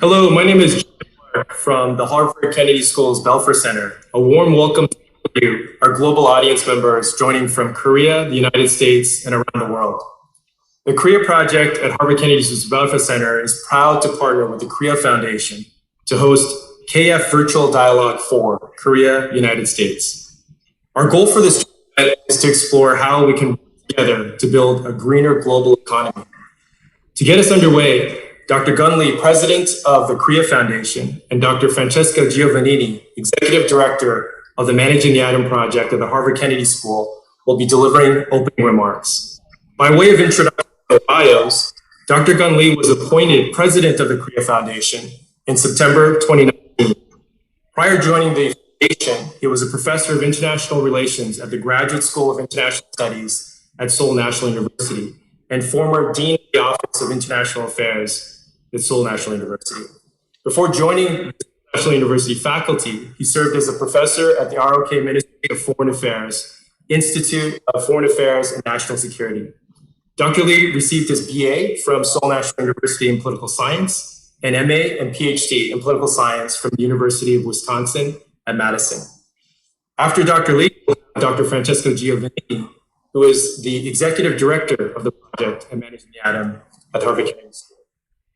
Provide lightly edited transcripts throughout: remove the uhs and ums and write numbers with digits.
Hello, my name is Geun from the Harvard Kennedy School's Belfer Center. A warm welcome to you, our global audience members joining from Korea, the United States, and around the world. The Korea Project at Harvard Kennedy School's Belfer Center is proud to partner with the Korea Foundation to host KF Virtual Dialogue 4, Korea, United States. Our goal for this event is to explore how we can work together to build a greener global economy. To get us underway, Dr. Geun Lee, President of the Korea Foundation, and Dr. Francesca Giovannini, Executive Director of the Managing the Atom Project at the Harvard Kennedy School, will be delivering opening remarks. By way of introduction to bios, Dr. Geun Lee was appointed President of the Korea Foundation in September 2019. Prior to joining the foundation, he was a Professor of International Relations at the Graduate School of International Studies at Seoul National University and former Dean of the Office of International Affairs at Seoul National University. Before joining the National University faculty, he served as a professor at the ROK Ministry of Foreign Affairs, Institute of Foreign Affairs and National Security. Dr. Lee received his BA from Seoul National University in Political Science and MA and PhD in Political Science from the University of Wisconsin at Madison. After Dr. Lee, Dr. Francesca Giovannini, who is the Executive Director of the project and Managing the Atom at Harvard Kennedy School.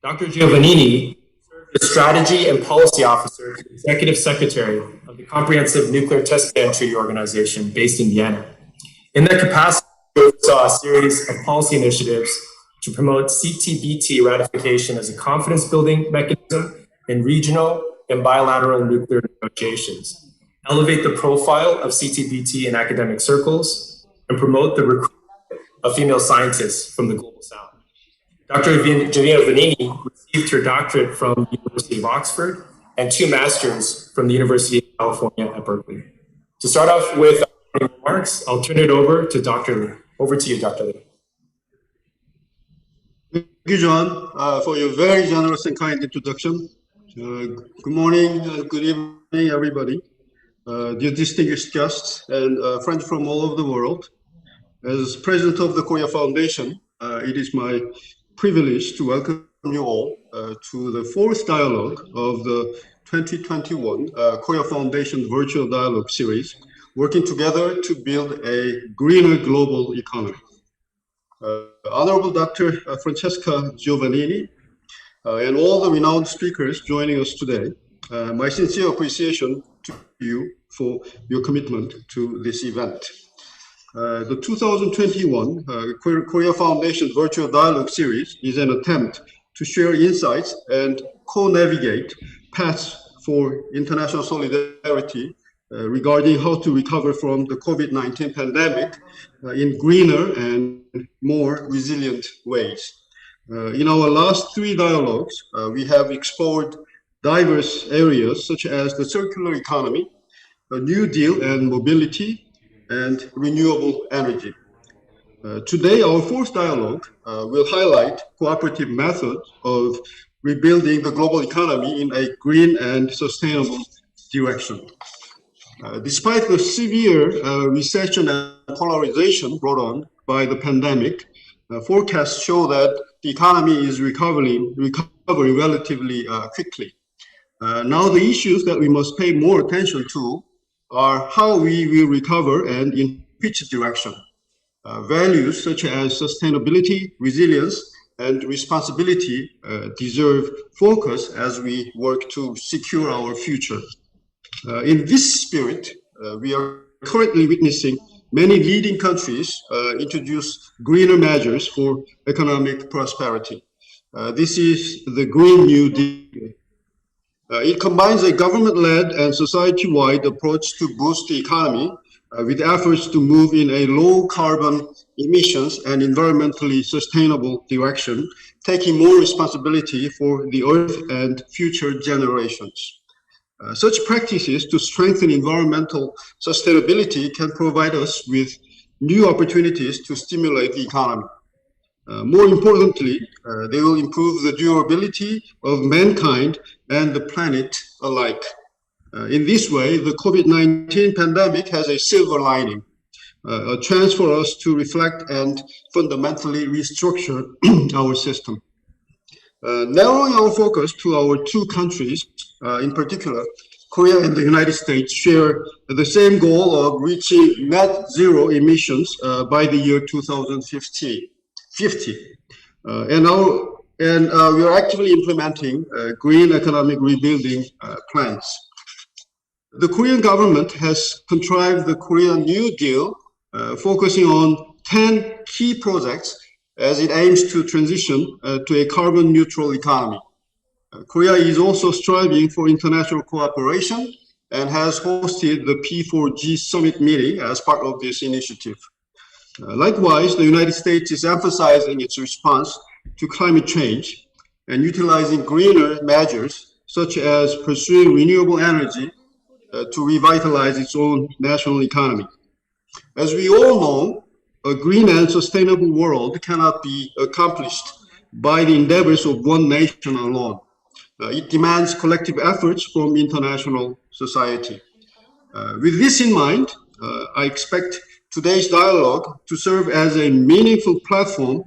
Dr. Giovannini served as Strategy and Policy Officer to the Executive Secretary of the Comprehensive Nuclear Test Ban Treaty Organization based in Vienna. In that capacity, he oversaw a series of policy initiatives to promote CTBT ratification as a confidence-building mechanism in regional and bilateral nuclear negotiations, elevate the profile of CTBT in academic circles, and promote the recruitment of female scientists from the Global South. Dr. Giovannini received her doctorate from the University of Oxford and 2 masters from the University of California at Berkeley. To start off with remarks, I'll turn it over to Dr. Lee. Over to you, Dr. Lee. Thank you, John, for your very generous and kind introduction. Good morning, good evening, everybody. Dear distinguished guests and friends from all over the world. As President of the Korea Foundation, it is my privilege to welcome you all to the 4th dialogue of the 2021 Korea Foundation Virtual Dialogue Series, working together to build a greener global economy. Honorable Dr. Francesca Giovannini and all the renowned speakers joining us today, my sincere appreciation to you for your commitment to this event. The 2021 Korea Foundation Virtual Dialogue Series is an attempt to share insights and co-navigate paths for international solidarity regarding how to recover from the COVID-19 pandemic in greener and more resilient ways. In our last 3 dialogues, we have explored diverse areas such as the circular economy, a New Deal and mobility, and renewable energy. Today, our 4th dialogue will highlight cooperative methods of rebuilding the global economy in a green and sustainable direction. Despite the severe recession and polarization brought on by the pandemic, forecasts show that the economy is recovering relatively quickly. Now, the issues that we must pay more attention to are how we will recover and in which direction. Values such as sustainability, resilience, and responsibility deserve focus as we work to secure our future. In this spirit, we are currently witnessing many leading countries introduce greener measures for economic prosperity. This is the Green New Deal. It combines a government-led and society-wide approach to boost the economy with efforts to move in a low carbon emissions and environmentally sustainable direction, taking more responsibility for the earth and future generations. Such practices to strengthen environmental sustainability can provide us with new opportunities to stimulate the economy. More importantly, they will improve the durability of mankind and the planet alike. In this way, the COVID-19 pandemic has a silver lining, a chance for us to reflect and fundamentally restructure our system. Narrowing our focus to our two countries, in particular, Korea and the United States share the same goal of reaching net zero emissions by the year 2050. We are actively implementing green economic rebuilding plans. The Korean government has contrived the Korean New Deal, focusing on 10 key projects as it aims to transition to a carbon neutral economy. Korea is also striving for international cooperation and has hosted the P4G summit meeting as part of this initiative. Likewise, the United States is emphasizing its response to climate change and utilizing greener measures, such as pursuing renewable energy to revitalize its own national economy. As we all know, a green and sustainable world cannot be accomplished by the endeavors of one nation alone. It demands collective efforts from international society. With this in mind, I expect today's dialogue to serve as a meaningful platform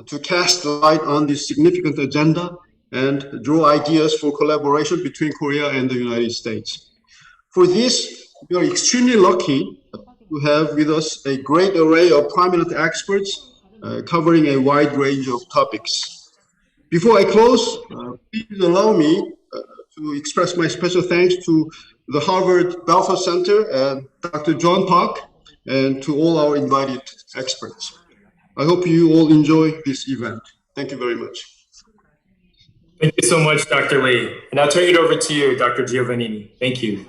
to cast light on this significant agenda and draw ideas for collaboration between Korea and the United States. For this, we are extremely lucky to have with us a great array of prominent experts covering a wide range of topics. Before I close, please allow me to express my special thanks to the Harvard Belfer Center and Dr. John Park, and to all our invited experts. I hope you all enjoy this event. Thank you very much. Thank you so much, Dr. Lee. And I'll turn it over to you, Dr. Giovannini. Thank you.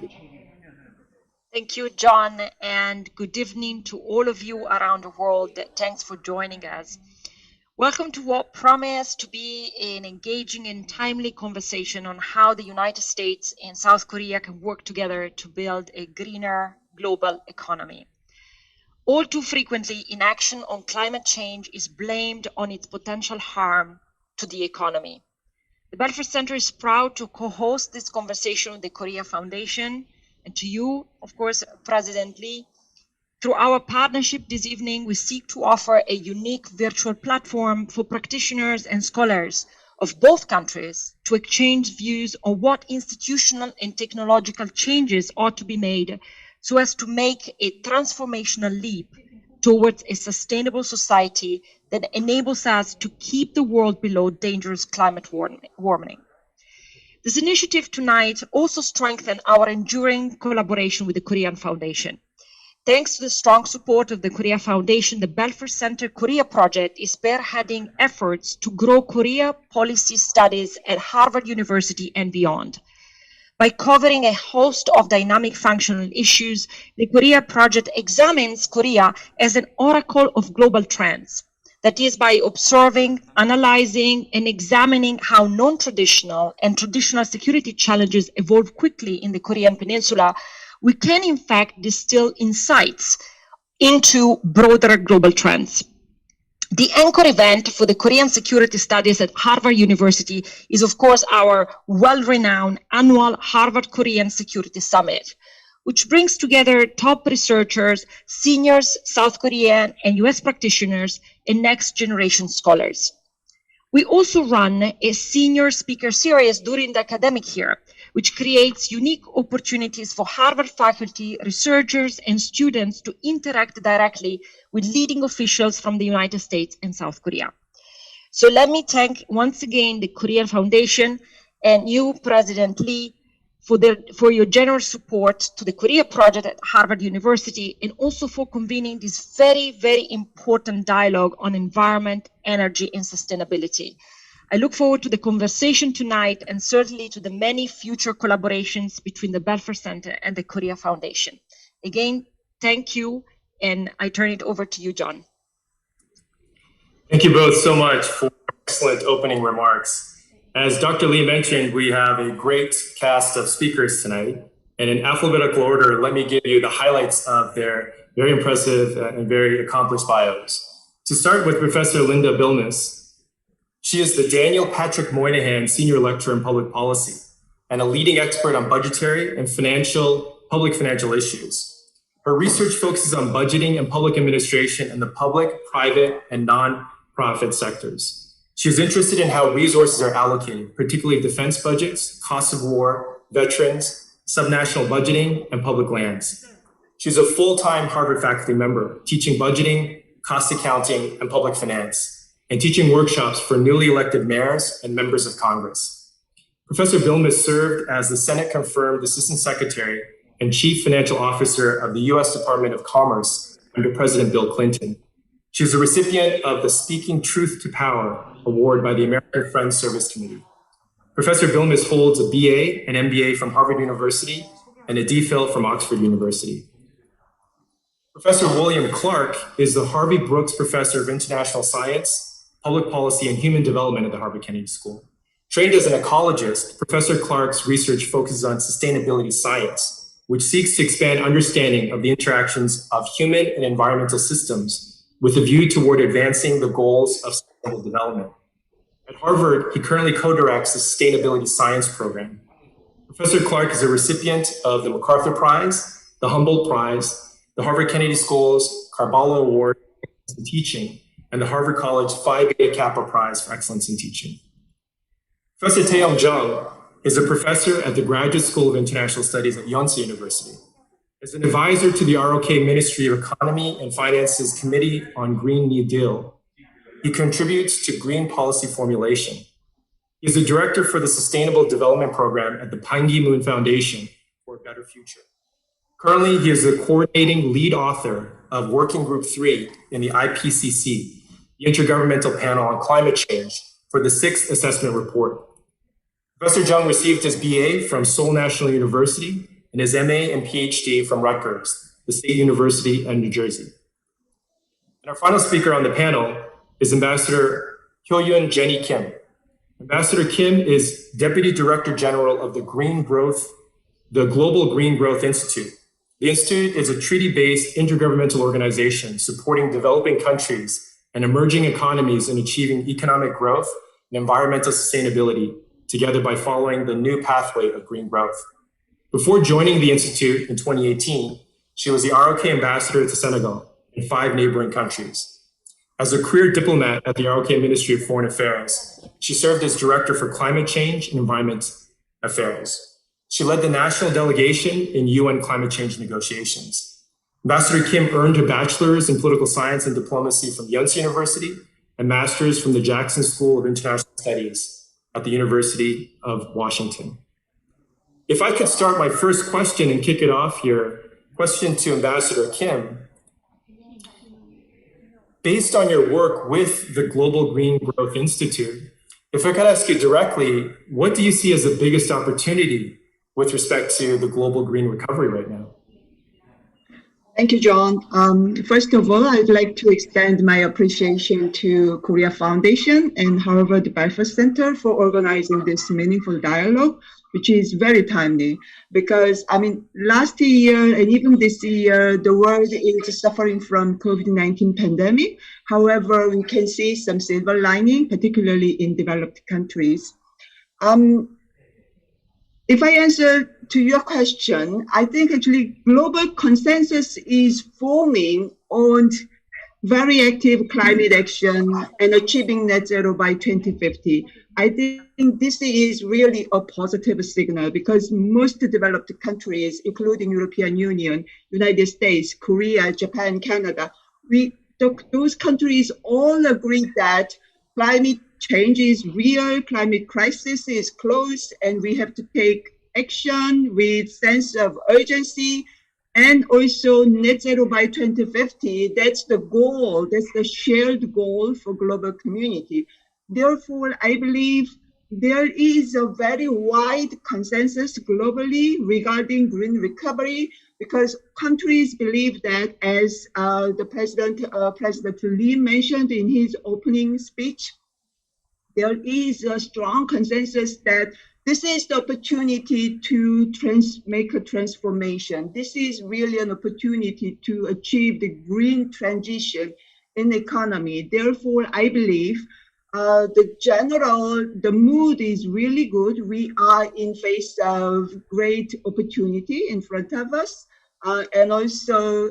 Thank you, John, and good evening to all of you around the world. Thanks for joining us. Welcome to what promised to be an engaging and timely conversation on how the United States and South Korea can work together to build a greener global economy. All too frequently, inaction on climate change is blamed on its potential harm to the economy. The Belfer Center is proud to co-host this conversation with the Korea Foundation, and to you, of course, President Lee. Through our partnership this evening, we seek to offer a unique virtual platform for practitioners and scholars of both countries to exchange views on what institutional and technological changes ought to be made so as to make a transformational leap towards a sustainable society that enables us to keep the world below dangerous climate warming. This initiative tonight also strengthens our enduring collaboration with the Korean Foundation. Thanks to the strong support of the Korea Foundation, the Belfer Center Korea project is spearheading efforts to grow Korea policy studies at Harvard University and beyond. By covering a host of dynamic functional issues, the Korea project examines Korea as an oracle of global trends. That is, by observing, analyzing, and examining how non-traditional and traditional security challenges evolve quickly in the Korean Peninsula, we can in fact distill insights into broader global trends. The anchor event for the Korean security studies at Harvard University is, of course, our well-renowned annual Harvard Korean Security Summit, which brings together top researchers, seniors, South Korean and US practitioners, and next-generation scholars. We also run a senior speaker series during the academic year, which creates unique opportunities for Harvard faculty, researchers, and students to interact directly with leading officials from the United States and South Korea. So let me thank once again the Korean Foundation and you, President Lee, for your generous support to the Korea project at Harvard University, and also for convening this very, very important dialogue on environment, energy, and sustainability. I look forward to the conversation tonight and certainly to the many future collaborations between the Belfer Center and the Korea Foundation. Again, thank you, and I turn it over to you, John. Thank you both so much for excellent opening remarks. As Dr. Lee mentioned, we have a great cast of speakers tonight, and in alphabetical order, let me give you the highlights of their very impressive and very accomplished bios. To start with Professor Linda Bilness. She is the Daniel Patrick Moynihan Senior Lecturer in Public Policy and a leading expert on budgetary and public financial issues. Her research focuses on budgeting and public administration in the public, private, and non-profit sectors. She is interested in how resources are allocated, particularly defense budgets, costs of war, veterans, subnational budgeting, and public lands. She's a full-time Harvard faculty member, teaching budgeting, cost accounting, and public finance, and teaching workshops for newly elected mayors and members of Congress. Professor Bilmes served as the Senate-confirmed Assistant Secretary and Chief Financial Officer of the U.S. Department of Commerce under President Bill Clinton. She is a recipient of the Speaking Truth to Power Award by the American Friends Service Committee. Professor Bilmes holds a BA and MBA from Harvard University and a DPhil from Oxford University. Professor William Clark is the Harvey Brooks Professor of International Science, Public Policy, and Human Development at the Harvard Kennedy School. Trained as an ecologist, Professor Clark's research focuses on sustainability science, which seeks to expand understanding of the interactions of human and environmental systems with a view toward advancing the goals of sustainable development. At Harvard, he currently co-directs the Sustainability Science Program. Professor Clark is a recipient of the MacArthur Prize, the Humboldt Prize, the Harvard Kennedy School's Carballo Award for Excellence in Teaching, and the Harvard College Phi Beta Kappa Prize for Excellence in Teaching. Professor Taeyong Jung is a professor at the Graduate School of International Studies at Yonsei University. As an advisor to the ROK Ministry of Economy and Finance's Committee on Green New Deal, he contributes to green policy formulation. He is the director for the Sustainable Development Program at the Pan Ki-moon Foundation for a Better Future. Currently, he is the coordinating lead author of Working Group 3 in the IPCC, the Intergovernmental Panel on Climate Change, for the 6th assessment report. Professor Jung received his BA from Seoul National University and his MA and PhD from Rutgers, the State University of New Jersey. And our final speaker on the panel is Ambassador Hyoeun Jenny Kim. Ambassador Kim is Deputy Director General of the Global Green Growth Institute. The Institute is a treaty-based intergovernmental organization supporting developing countries and emerging economies in achieving economic growth and environmental sustainability together by following the new pathway of green growth. Before joining the Institute in 2018, she was the ROK ambassador to Senegal and 5 neighboring countries. As a career diplomat at the ROK Ministry of Foreign Affairs, she served as director for climate change and environment affairs. She led the national delegation in UN climate change negotiations. Ambassador Kim earned her bachelor's in political science and diplomacy from Yonsei University and master's from the Jackson School of International Studies at the University of Washington. If I could start my first question and kick it off here, question to Ambassador Kim. Based on your work with the Global Green Growth Institute, if I could ask you directly, what do you see as the biggest opportunity with respect to the global green recovery right now? Thank you, John. First of all, I'd like to extend my appreciation to Korea Foundation and Harvard Belfer Center for organizing this meaningful dialogue, which is very timely because, last year and even this year, the world is suffering from COVID-19 pandemic. However, we can see some silver lining, particularly in developed countries. If I answer to your question, I think actually global consensus is forming on very active climate action and achieving net zero by 2050. I think this is really a positive signal because most developed countries, including European Union, United States, Korea, Japan, Canada, those countries all agree that climate change is real, climate crisis is close, and we have to take action with sense of urgency and also net zero by 2050. That's the goal, that's the shared goal for global community. Therefore, I believe there is a very wide consensus globally regarding green recovery because countries believe that, as President Lee mentioned in his opening speech, there is a strong consensus that this is the opportunity to make a transformation. This is really an opportunity to achieve the green transition in the economy. Therefore, I believe the mood is really good. We are in face of great opportunity in front of us. And also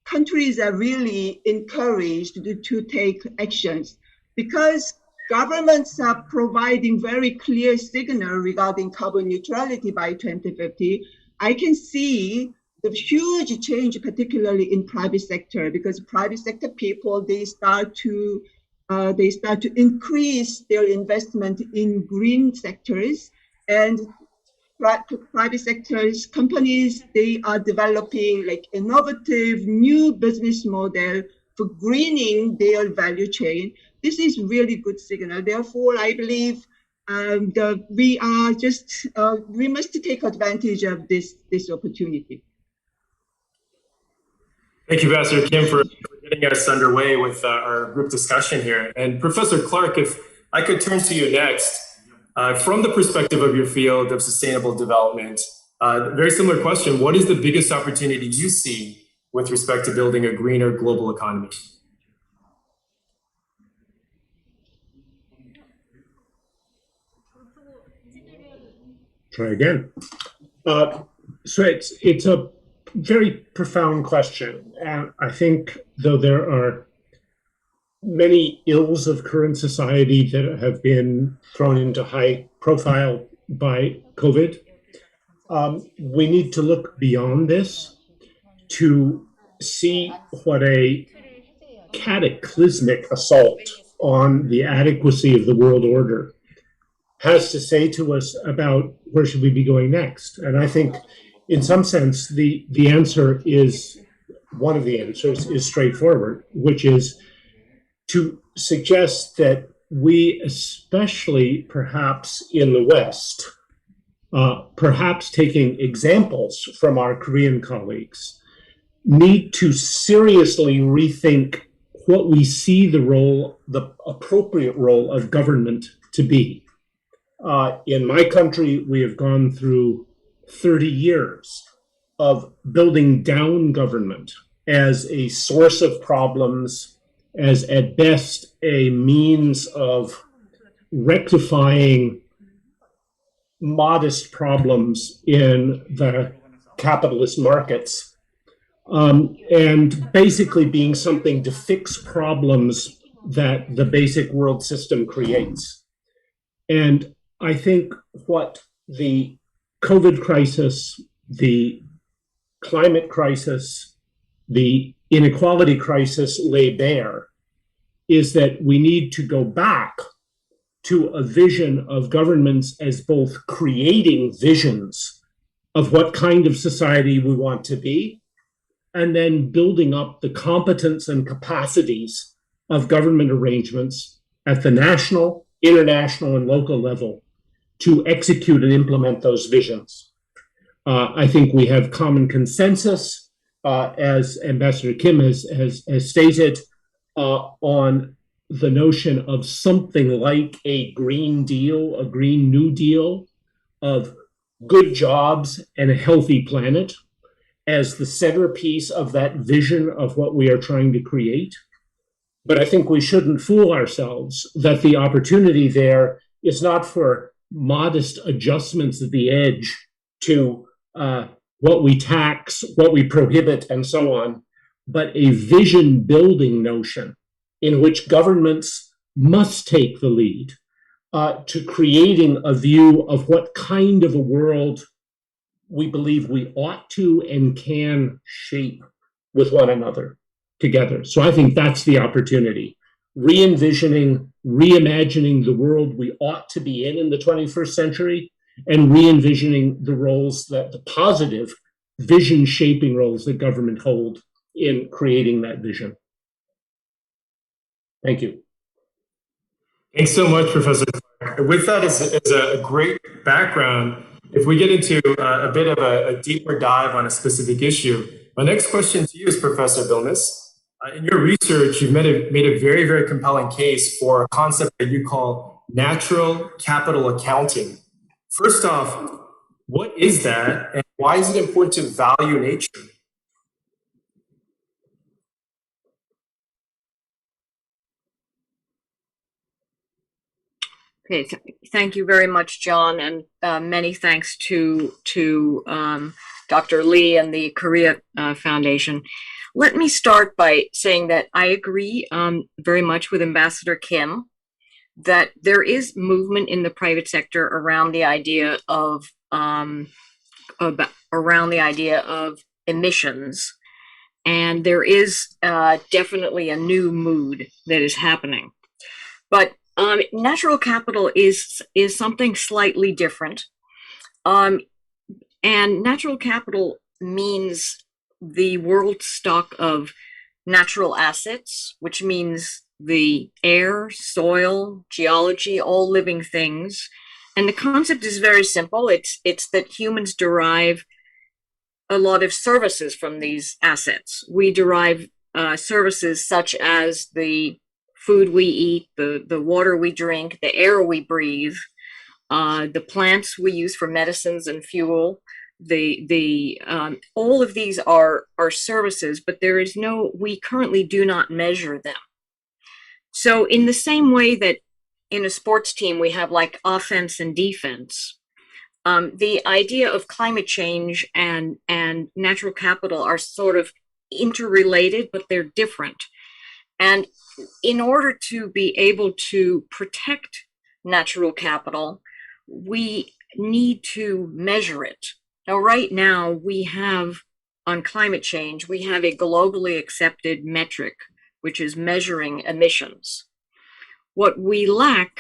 countries are really encouraged to take actions because governments are providing very clear signal regarding carbon neutrality by 2050, I can see the huge change, particularly in private sector, because private sector people, they start to increase their investment in green sectors, and private sectors companies, they are developing like innovative new business model for greening their value chain. This is really good signal. Therefore, I believe we must take advantage of this opportunity. Thank you, Ambassador Kim, for getting us underway with our group discussion here. And Professor Clark, if I could turn to you next, from the perspective of your field of sustainable development, very similar question, what is the biggest opportunity you see with respect to building a greener global economy? Try again. So it's a very profound question. And I think, though there are many ills of current society that have been thrown into high profile by COVID, we need to look beyond this to see what a cataclysmic assault on the adequacy of the world order has to say to us about where should we be going next. And I think in some sense, the answer is, one of the answers is straightforward, which is to suggest that we, especially perhaps in the West, perhaps taking examples from our Korean colleagues, need to seriously rethink what we see the appropriate role of government to be. In my country, we have gone through 30 years of building down government as a source of problems, as at best a means of rectifying modest problems in the capitalist markets, and basically being something to fix problems that the basic world system creates. And I think what the COVID crisis, the climate crisis, the inequality crisis lay bare is that we need to go back to a vision of governments as both creating visions of what kind of society we want to be, and then building up the competence and capacities of government arrangements at the national, international, and local level to execute and implement those visions. I think we have common consensus, as Ambassador Kim has stated, on the notion of something like a Green Deal, a Green New Deal of good jobs and a healthy planet as the centerpiece of that vision of what we are trying to create. But I think we shouldn't fool ourselves that the opportunity there is not for modest adjustments at the edge to what we tax, what we prohibit, and so on, but a vision building notion in which governments must take the lead to creating a view of what kind of a world we believe we ought to and can shape with one another together. So I think that's the opportunity. Re-envisioning, reimagining the world we ought to be in the 21st century, and re-envisioning the roles that the positive vision shaping roles that government hold in creating that vision. Thank you. Thanks so much, Professor Clark. With that as a great background, if we get into a bit of a deeper dive on a specific issue, my next question to you is, Professor Bilness, in your research, you've made a very, very compelling case for a concept that you call natural capital accounting. First off, what is that, and why is it important to value nature? Okay, thank you very much, John, and many thanks to Dr. Lee and the Korea Foundation. Let me start by saying that I agree very much with Ambassador Kim that there is movement in the private sector around the idea of emissions, and there is definitely a new mood that is happening. But natural capital is something slightly different, and natural capital means the world stock of natural assets, which means the air, soil, geology, all living things. And the concept is very simple. It's that humans derive a lot of services from these assets. We derive services such as the food we eat, the water we drink, the air we breathe, the plants we use for medicines and fuel. All of these are services, but we currently do not measure them. So in the same way that in a sports team we have like offense and defense, the idea of climate change and natural capital are sort of interrelated, but they're different. And in order to be able to protect natural capital, we need to measure it. Now, right now, we have, on climate change, we have a globally accepted metric, which is measuring emissions. What we lack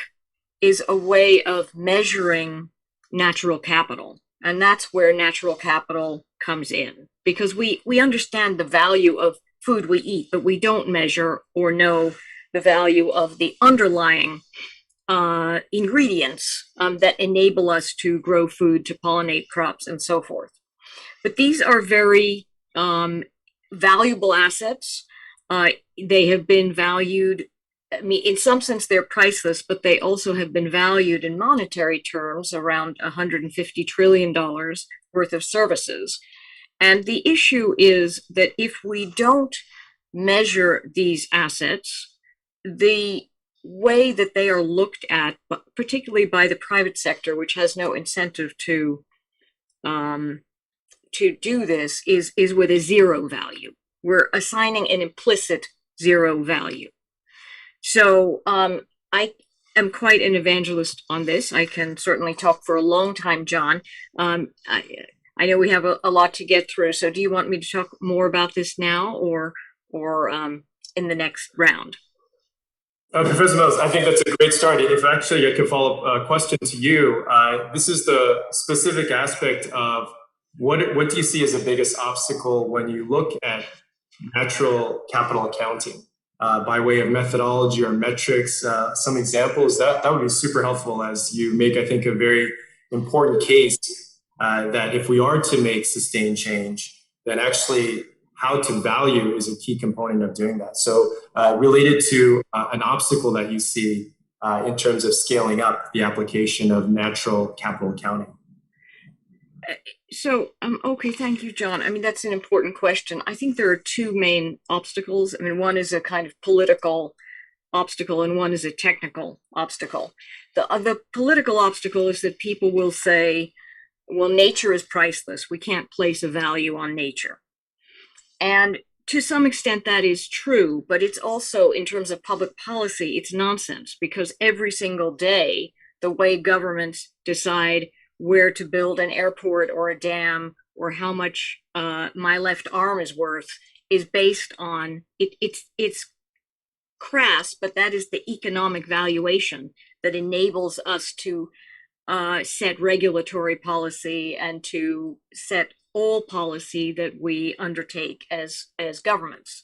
is a way of measuring natural capital. And that's where natural capital comes in, because we understand the value of food we eat, but we don't measure or know the value of the underlying ingredients that enable us to grow food, to pollinate crops, and so forth. But these are very valuable assets. They have been valued, I mean, in some sense they're priceless, but they also have been valued in monetary terms around $150 trillion worth of services. And the issue is that if we don't measure these assets, the way that they are looked at, particularly by the private sector, which has no incentive to do this, is with a zero value. We're assigning an implicit zero value. So I am quite an evangelist on this. I can certainly talk for a long time, John. I know we have a lot to get through. So do you want me to talk more about this now or in the next round? Professor Mills, I think that's a great start. If actually I could follow up a question to you, this is the specific aspect of what do you see as the biggest obstacle when you look at natural capital accounting by way of methodology or metrics? Some examples that would be super helpful as you make, I think, a very important case that if we are to make sustained change, then actually how to value is a key component of doing that. So related to an obstacle that you see in terms of scaling up the application of natural capital accounting. So, okay, thank you, John. I mean, that's an important question. I think there are two main obstacles. I mean, one is a kind of political obstacle and one is a technical obstacle. The political obstacle is that people will say, well, nature is priceless. We can't place a value on nature. And to some extent that is true, but it's also, in terms of public policy, it's nonsense, because every single day, the way governments decide where to build an airport or a dam or how much my left arm is worth is based on, it's crass, but that is the economic valuation that enables us to set regulatory policy and to set all policy that we undertake as governments.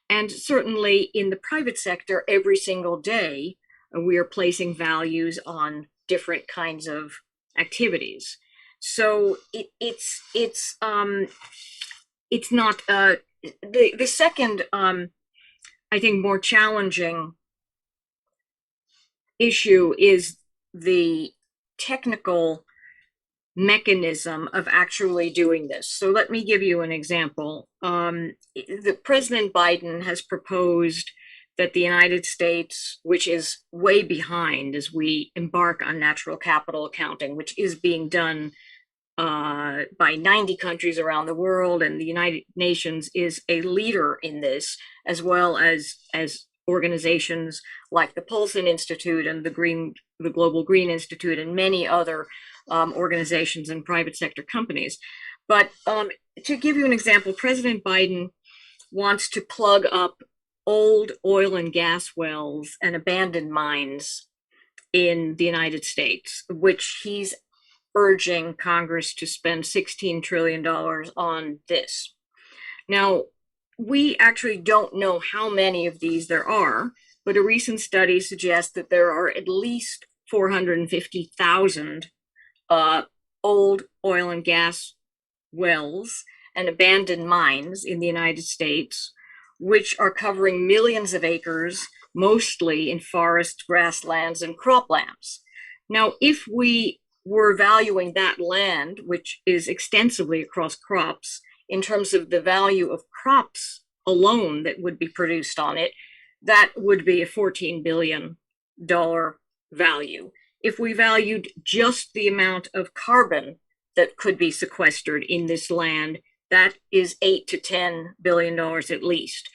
And certainly in the private sector, every single day, we are placing values on different kinds of activities. So it's not, the second, I think, more challenging issue is the technical mechanism of actually doing this. So let me give you an example. The President Biden has proposed that the United States, which is way behind as we embark on natural capital accounting, which is being done by 90 countries around the world, and the United Nations is a leader in this, as well as organizations like the Paulson Institute and the Global Green Institute and many other organizations and private sector companies. But to give you an example, President Biden wants to plug up old oil and gas wells and abandoned mines in the United States, which he's urging Congress to spend $16 trillion on this. Now, we actually don't know how many of these there are, but a recent study suggests that there are at least 450,000 old oil and gas wells and abandoned mines in the United States, which are covering millions of acres, mostly in forests, grasslands, and croplands. Now, if we were valuing that land, which is extensively across crops, in terms of the value of crops alone that would be produced on it, that would be a $14 billion value. If we valued just the amount of carbon that could be sequestered in this land, that is $8 to $10 billion at least.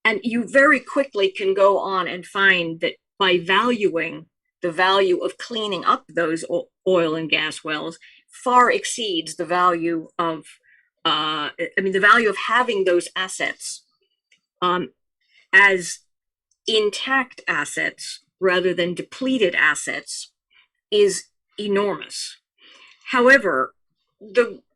And you very quickly can go on and find that by valuing the value of cleaning up those oil and gas wells far exceeds the value of, the value of having those assets as intact assets rather than depleted assets is enormous. However,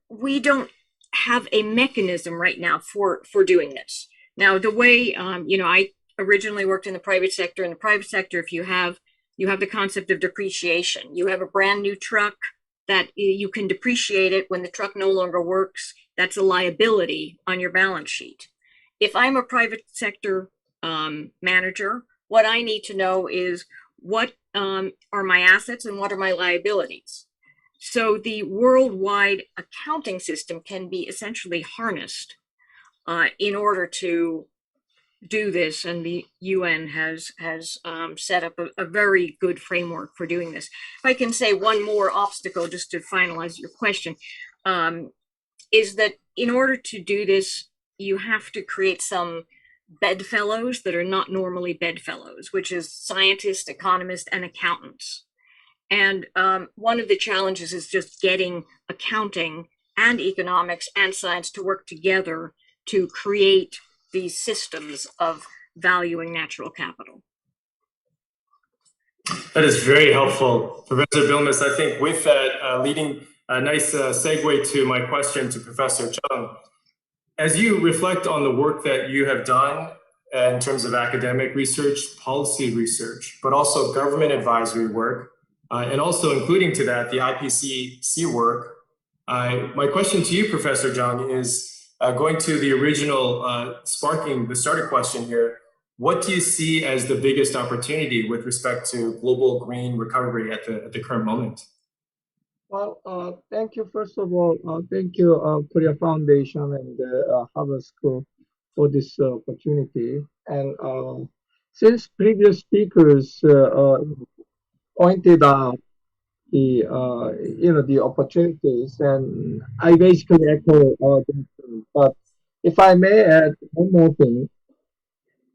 we don't have a mechanism right now for doing this. Now, the way, I originally worked in the private sector. In the private sector, if you have the concept of depreciation. You have a brand new truck that you can depreciate it when the truck no longer works. That's a liability on your balance sheet. If I'm a private sector manager, what I need to know is what are my assets and what are my liabilities. So the worldwide accounting system can be essentially harnessed in order to do this, and the UN has set up a very good framework for doing this. If I can say one more obstacle, just to finalize your question, is that in order to do this, you have to create some bedfellows that are not normally bedfellows, which is scientists, economists, and accountants. And one of the challenges is just getting accounting and economics and science to work together to create these systems of valuing natural capital. That is very helpful, Professor Bilmes. I think with that leading a nice segue to my question to Professor Chung. As you reflect on the work that you have done in terms of academic research, policy research, but also government advisory work, and also including to that the IPCC work, my question to you, Professor Chung, is going to the original sparking the starter question here. What do you see as the biggest opportunity with respect to global green recovery at the current moment? Well, thank you. First of all, thank you, Korea Foundation and the Harvard School for this opportunity. And since previous speakers pointed out the opportunities, and I basically echo them. But if I may add one more thing,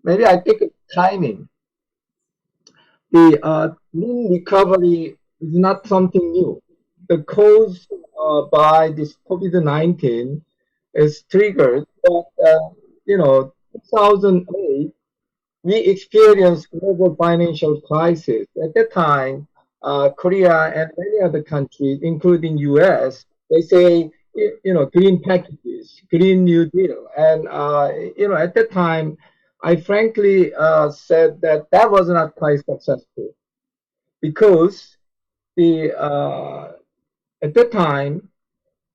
maybe I think it's timing. The green recovery is not something new. The cause by this COVID-19 is triggered. But, 2008, we experienced global financial crisis. At that time, Korea and many other countries, including US, they say, green packages, Green New Deal. And, at that time, I frankly said that was not quite successful because at that time,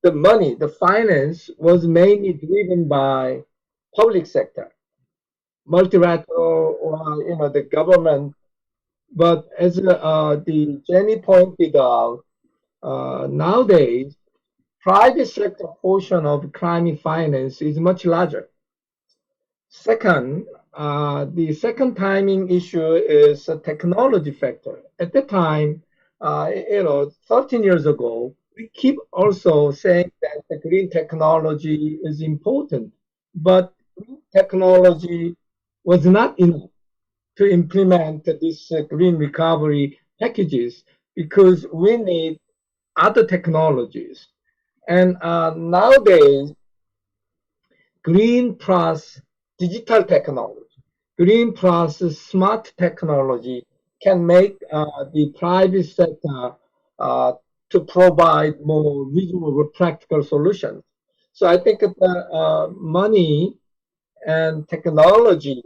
the money, the finance was mainly driven by public sector, multilateral or, the government. But as the Jenny pointed out, nowadays, private sector portion of climate finance is much larger. Second, the second timing issue is a technology factor. At the time, 13 years ago, we keep also saying that the green technology is important, but green technology was not enough to implement these green recovery packages because we need other technologies. And nowadays, green plus digital technology, green plus smart technology can make the private sector to provide more reasonable practical solutions. So I think the money and technology,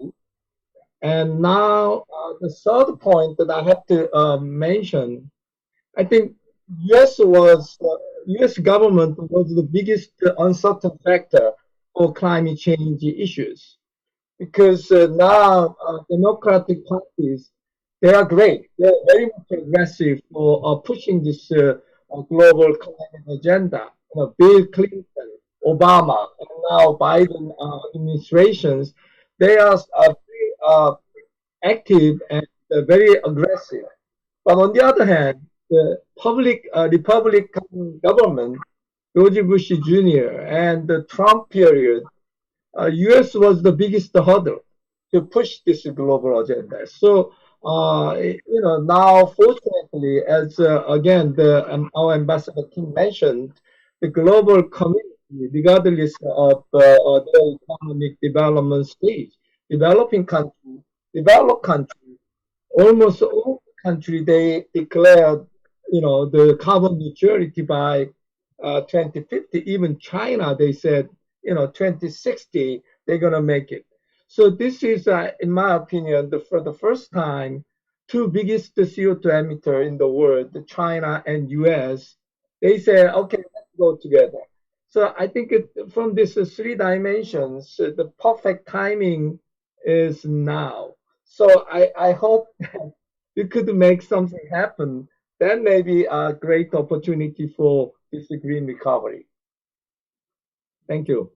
and now the third point that I have to mention, I think U.S. government was the biggest uncertain factor for climate change issues, because now democratic parties, they are great. They're very much aggressive for pushing this global climate agenda. Bill Clinton, Obama, and now Biden administrations, they are very active and very aggressive. But on the other hand, the Republican government, George Bush Jr. and the Trump period, U.S. was the biggest hurdle to push this global agenda. So, now fortunately, as again our Ambassador Kim mentioned, the global community, regardless of their economic development stage, developing countries, developed countries, almost all countries, they declared, the carbon neutrality by 2050. Even China, they said, 2060, they're going to make it. So this is, in my opinion, for the first time, two biggest CO2 emitter in the world, China and US, they say, okay, let's go together. So I think from these three dimensions, the perfect timing is now. So I hope we could make something happen. That may be a great opportunity for this green recovery. Thank you.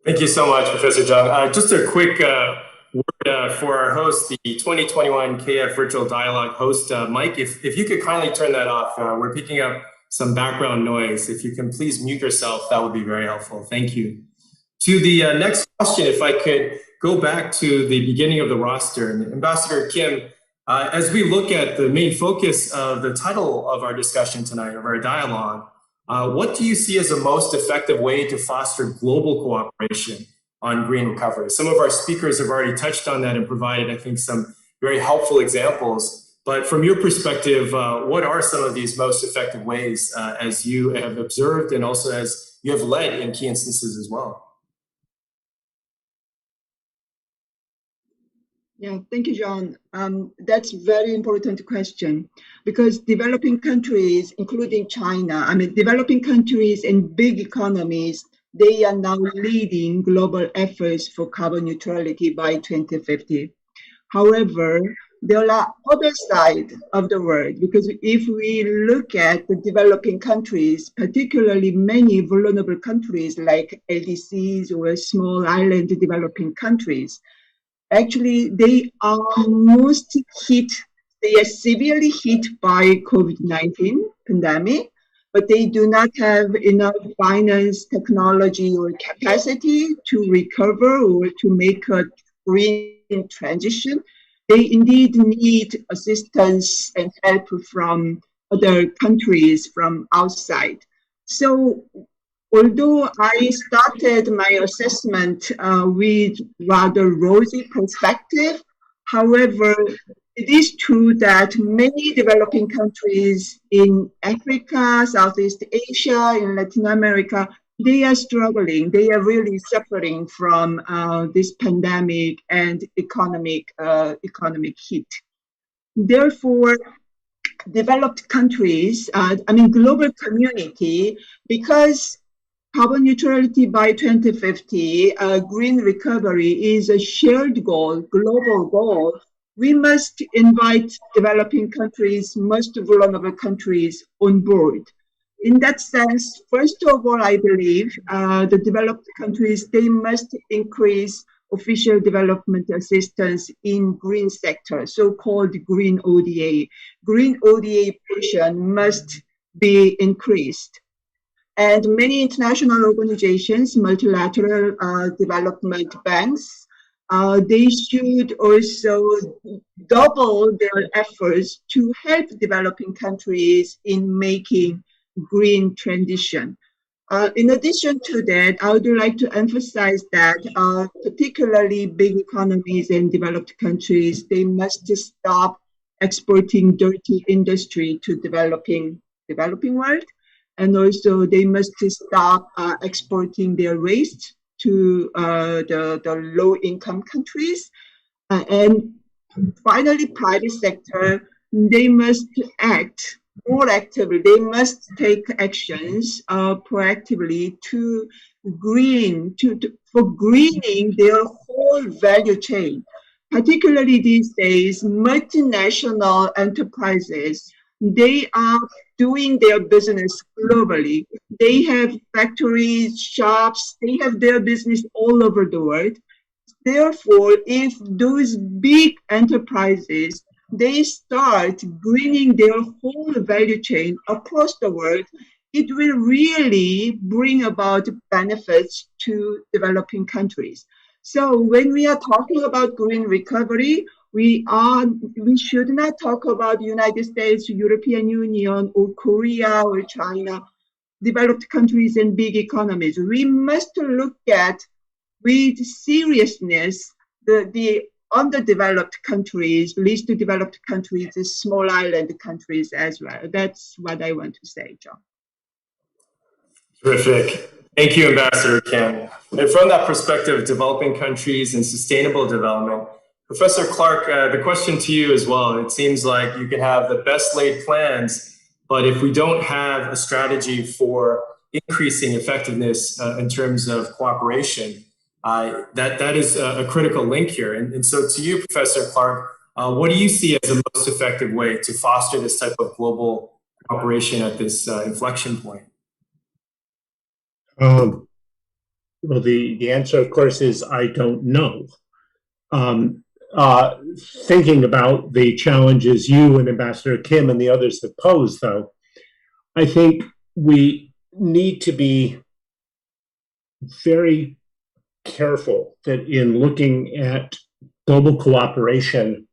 Thank you so much, Professor Jung. Just a quick word for our host, the 2021 KF Virtual Dialogue host, Mike, if you could kindly turn that off. We're picking up some background noise. If you can please mute yourself, that would be very helpful. Thank you. To the next question, if I could go back to the beginning of the roster. Ambassador Kim, as we look at the main focus of the title of our discussion tonight, of our dialogue, what do you see as the most effective way to foster global cooperation on green recovery? Some of our speakers have already touched on that and provided, I think, some very helpful examples. But from your perspective, what are some of these most effective ways as you have observed and also as you have led in key instances as well? Yeah, thank you, John. That's a very important question because developing countries, including China, developing countries and big economies, they are now leading global efforts for carbon neutrality by 2050. However, there are other sides of the world because if we look at the developing countries, particularly many vulnerable countries like LDCs or small island developing countries, actually, they are most hit, they are severely hit by COVID-19 pandemic, but they do not have enough finance, technology, or capacity to recover or to make a green transition. They indeed need assistance and help from other countries from outside. So, although I started my assessment with rather rosy perspective, however, it is true that many developing countries in Africa, Southeast Asia, in Latin America, they are struggling. They are really suffering from this pandemic and economic hit. Therefore, developed countries, global community, because carbon neutrality by 2050, green recovery is a shared goal, global goal. We must invite developing countries, most vulnerable countries on board. In that sense, first of all, I believe the developed countries, they must increase official development assistance in green sector, so-called green ODA. Green ODA portion must be increased. And many international organizations, multilateral development banks, they should also double their efforts to help developing countries in making green transition. In addition to that, I would like to emphasize that particularly big economies and developed countries, they must stop exporting dirty industry to developing world. And also they must stop exporting their waste to the low-income countries. And finally, private sector, they must act more actively. They must take actions proactively for greening their whole value chain. Particularly these days, multinational enterprises, they are doing their business globally. They have factories, shops, they have their business all over the world. Therefore, if those big enterprises, they start greening their whole value chain across the world, it will really bring about benefits to developing countries. So when we are talking about green recovery, we should not talk about United States, European Union, or Korea or China, developed countries and big economies. We must look at with seriousness the underdeveloped countries, least developed countries, the small island countries as well. That's what I want to say, John. Terrific. Thank you, Ambassador Kim. And from that perspective of developing countries and sustainable development, Professor Clark, the question to you as well. It seems like you can have the best laid plans, but if we don't have a strategy for increasing effectiveness in terms of cooperation, that is a critical link here. And so to you, Professor Clark, what do you see as the most effective way to foster this type of global cooperation at this inflection point? Well, the answer, of course, is I don't know. Thinking about the challenges you and Ambassador Kim and the others have posed, though, I think we need to be very careful that in looking at global cooperation,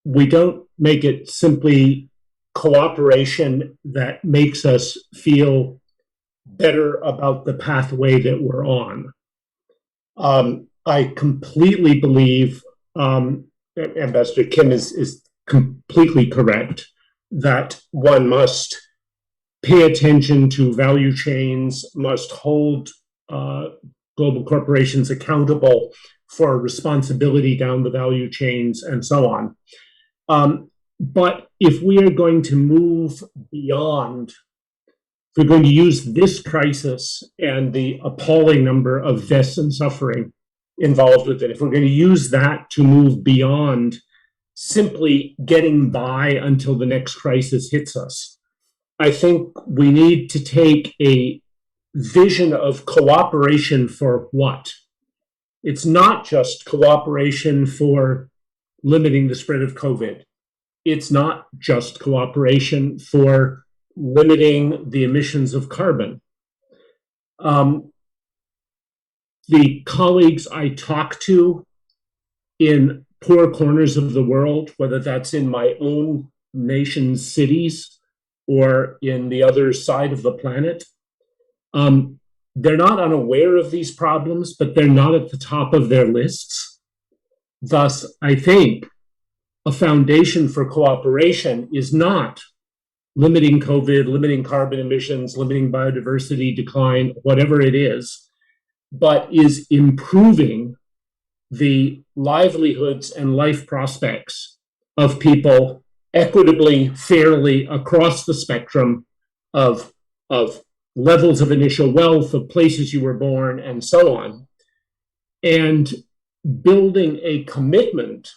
we don't make it simply cooperation that makes us feel better about the pathway that we're on. I completely believe Ambassador Kim is completely correct that one must pay attention to value chains, must hold global corporations accountable for responsibility down the value chains and so on. But if we are going to move beyond, if we're going to use this crisis and the appalling number of deaths and suffering involved with it, if we're going to use that to move beyond simply getting by until the next crisis hits us, I think we need to take a vision of cooperation for what? It's not just cooperation for limiting the spread of COVID. It's not just cooperation for limiting the emissions of carbon. The colleagues I talk to in poor corners of the world, whether that's in my own nation's cities or in the other side of the planet, they're not unaware of these problems, but they're not at the top of their lists. Thus, I think a foundation for cooperation is not limiting COVID, limiting carbon emissions, limiting biodiversity decline, whatever it is, but is improving the livelihoods and life prospects of people equitably, fairly across the spectrum of levels of initial wealth, of places you were born, and so on. And building a commitment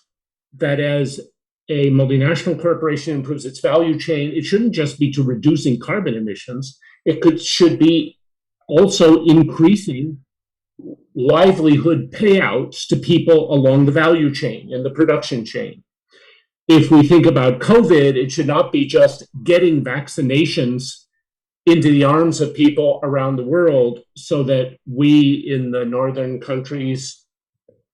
that as a multinational corporation improves its value chain, it shouldn't just be to reducing carbon emissions, should be also increasing livelihood payouts to people along the value chain and the production chain. If we think about COVID, it should not be just getting vaccinations into the arms of people around the world so that we in the northern countries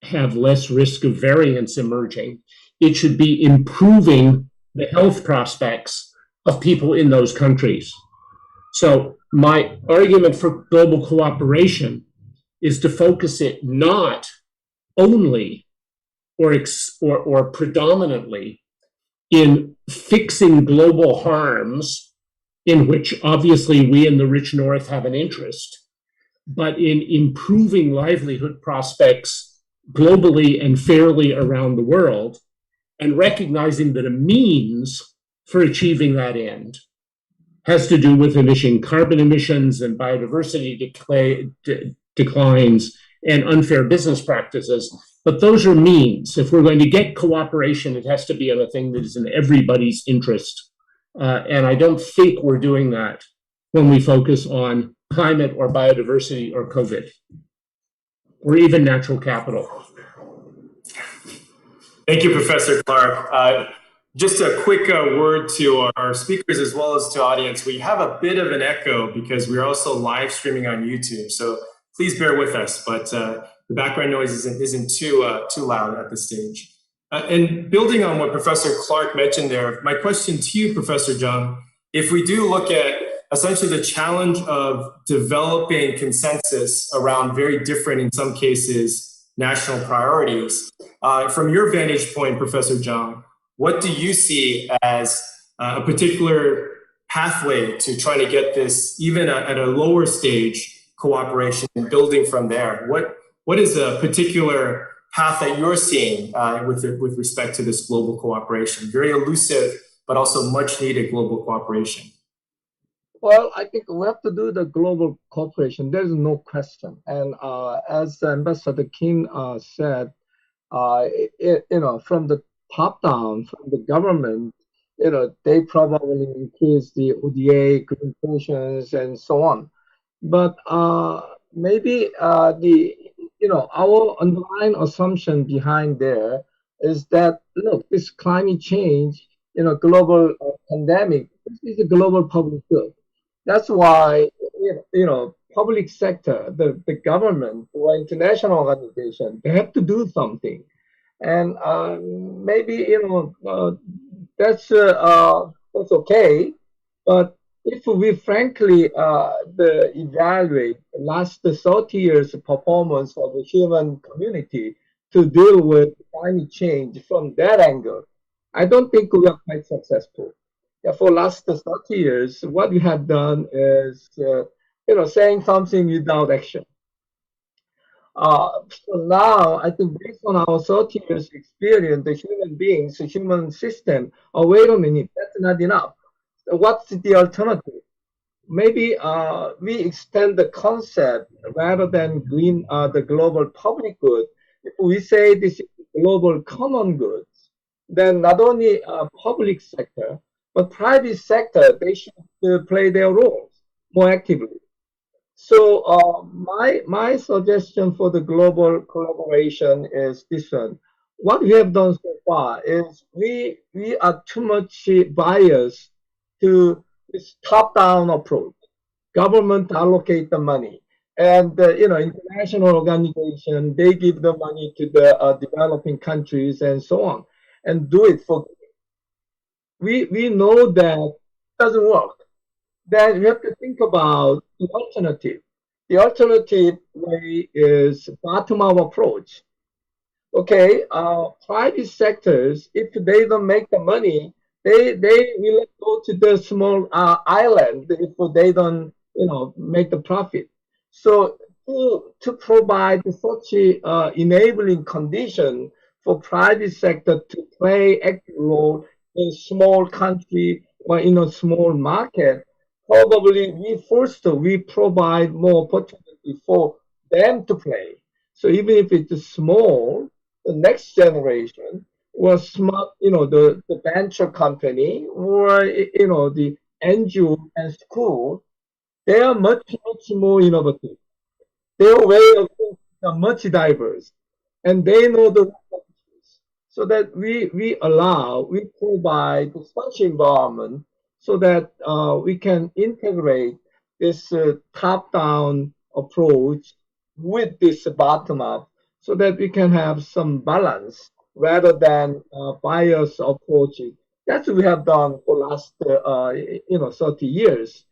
have less risk of variants emerging. It should be improving the health prospects of people in those countries. So my argument for global cooperation is to focus it not only or predominantly in fixing global harms, in which obviously we in the rich North have an interest, but in improving livelihood prospects globally and fairly around the world, and recognizing that a means for achieving that end has to do with emitting carbon emissions and biodiversity declines and unfair business practices. But those are means. If we're going to get cooperation, it has to be on a thing that is in everybody's interest. And I don't think we're doing that when we focus on climate or biodiversity or COVID, or even natural capital. Thank you, Professor Clark. Just a quick word to our speakers as well as to audience. We have a bit of an echo because we're also live streaming on YouTube. So please bear with us, but the background noise isn't too loud at this stage. And building on what Professor Clark mentioned there, my question to you, Professor Geun, if we do look at essentially the challenge of developing consensus around very different, in some cases, national priorities, from your vantage point, Professor Geun, what do you see as a particular pathway to trying to get this, even at a lower stage, cooperation and building from there? What is a particular path that you're seeing with respect to this global cooperation? Very elusive, but also much needed global cooperation. Well, I think we have to do the global cooperation. There's no question. And as Ambassador Kim said, from the top down, from the government, they probably increase the ODA, green portions, and so on. But maybe our underlying assumption behind there is that, look, this climate change, global pandemic, this is a global public good. That's why, public sector, the government or international organization, they have to do something. And maybe, that's okay. But if we frankly evaluate the last 30 years performance of the human community to deal with climate change from that angle, I don't think we are quite successful. For last 30 years, what we have done is, saying something without action. So now, I think based on our 30 years experience, the human beings, the human system, wait a minute, that's not enough. So what's the alternative? Maybe we extend the concept rather than the global public good. If we say this is global common goods, then not only public sector, but private sector, they should play their roles more actively. So my suggestion for the global collaboration is this one. What we have done so far is we are too much biased to this top-down approach. Government allocate the money, and international organization, they give the money to the developing countries and so on, and do it for. We know that it doesn't work. Then we have to think about the alternative. The alternative way is bottom-up approach. Okay, private sectors, if they don't make the money, they will go to the small island if they don't, make the profit. So to provide such a enabling condition for private sector to play active role in small country or in a small market, probably we provide more opportunity for them to play. So even if it's small, the next generation or smart, the venture company or, the NGO and school, they are much more innovative. Their way of thinking are much diverse, and they know the issues. So that we provide such environment so that we can integrate this top-down approach with this bottom-up, so that we can have some balance rather than bias approaches. That's what we have done for the last 30 years.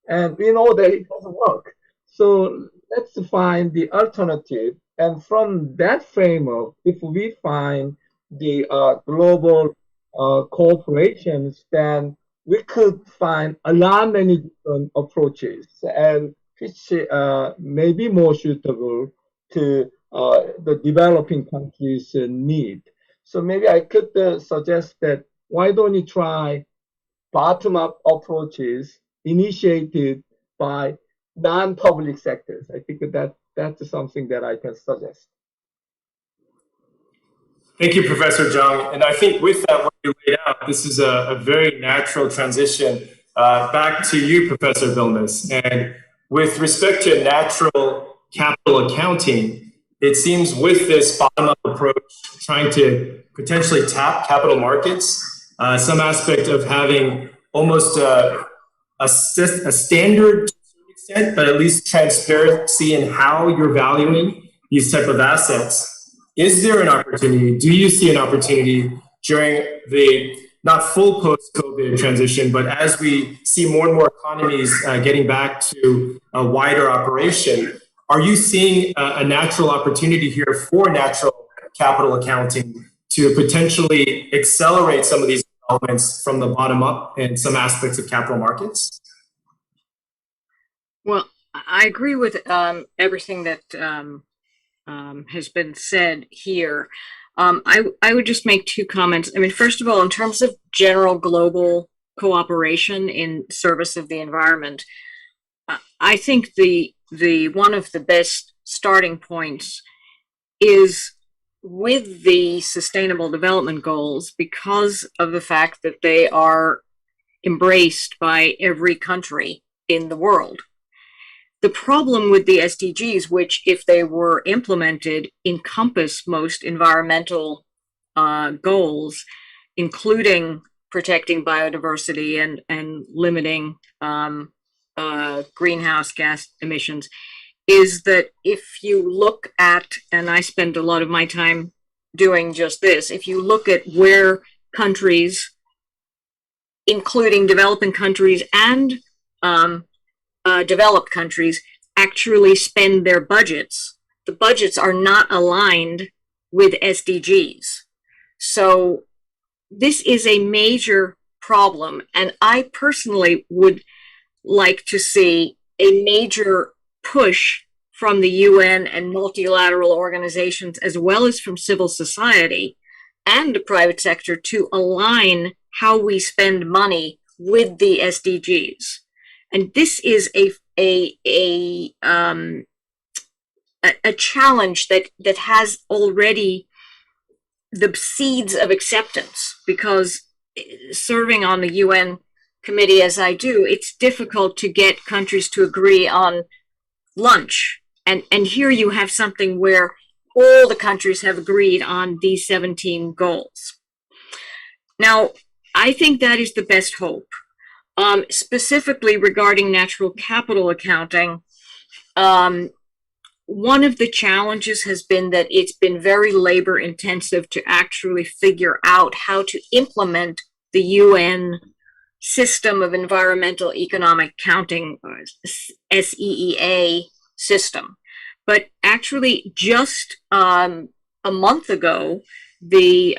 And we know that it doesn't work. So let's find the alternative. And from that framework, if we find the global corporations, then we could find a lot many different approaches, and which may be more suitable to the developing countries' need. So maybe I could suggest that why don't you try bottom-up approaches initiated by non-public sectors? I think that's something that I can suggest. Thank you, Professor Jung. And I think with that, what you laid out, this is a very natural transition back to you, Professor Vilmos. And with respect to natural capital accounting, it seems with this bottom-up approach, trying to potentially tap capital markets, some aspect of having almost a standard to some extent, but at least transparency in how you're valuing these type of assets. Is there an opportunity? Do you see an opportunity during the not full post-COVID transition, but as we see more and more economies getting back to a wider operation, are you seeing a natural opportunity here for natural capital accounting to potentially accelerate some of these developments from the bottom up in some aspects of capital markets? Well, I agree with everything that has been said here. I would just make two comments. I mean, first of all, in terms of general global cooperation in service of the environment, I think the one of the best starting points is with the Sustainable Development Goals, because of the fact that they are embraced by every country in the world. The problem with the SDGs, which if they were implemented, encompass most environmental goals, including protecting biodiversity and limiting greenhouse gas emissions, is that if you look at, and I spend a lot of my time doing just this, if you look at where countries, including developing countries and developed countries, actually spend their budgets, the budgets are not aligned with SDGs. So this is a major problem, and I personally would like to see a major push from the UN and multilateral organizations, as well as from civil society and the private sector, to align how we spend money with the SDGs. And this is a challenge that has already the seeds of acceptance, because serving on the UN committee as I do, it's difficult to get countries to agree on lunch. And here you have something where all the countries have agreed on these 17 goals. Now, I think that is the best hope. Specifically regarding natural capital accounting, one of the challenges has been that it's been very labor intensive to actually figure out how to implement the UN system of environmental economic counting, SEEA system. But actually just a month ago, the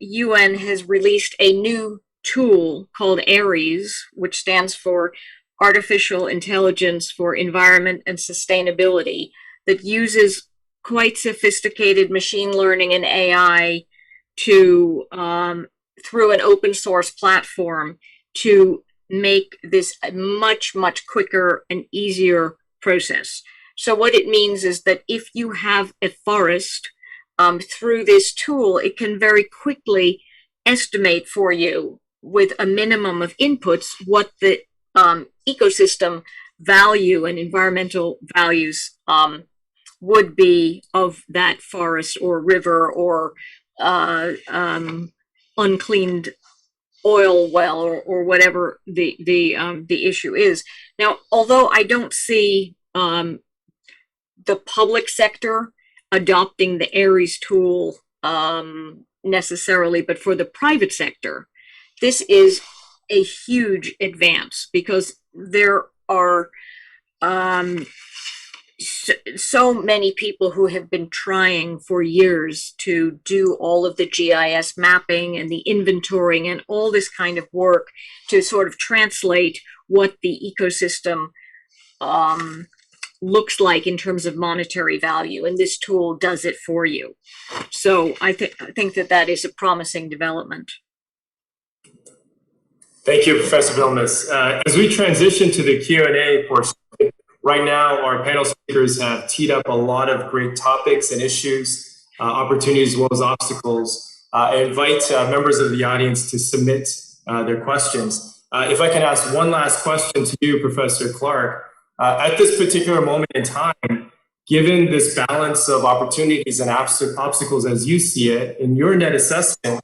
UN has released a new tool called ARIES, which stands for Artificial Intelligence for Environment and Sustainability, that uses quite sophisticated machine learning and AI to, through an open source platform, to make this a much, much quicker and easier process. So what it means is that if you have a forest, through this tool, it can very quickly estimate for you with a minimum of inputs what the ecosystem value and environmental values would be of that forest or river or uncleaned oil well or whatever the issue is. Now, although I don't see the public sector adopting the Aries tool necessarily, but for the private sector, this is a huge advance because there are so many people who have been trying for years to do all of the GIS mapping and the inventorying and all this kind of work to sort of translate what the ecosystem looks like in terms of monetary value, and this tool does it for you. So I think that is a promising development. Thank you, Professor Vilmos. As we transition to the Q&A portion, right now our panel speakers have teed up a lot of great topics and issues, opportunities as well as obstacles. I invite members of the audience to submit their questions. If I can ask one last question to you, Professor Clark, at this particular moment in time, given this balance of opportunities and obstacles as you see it, in your net assessment,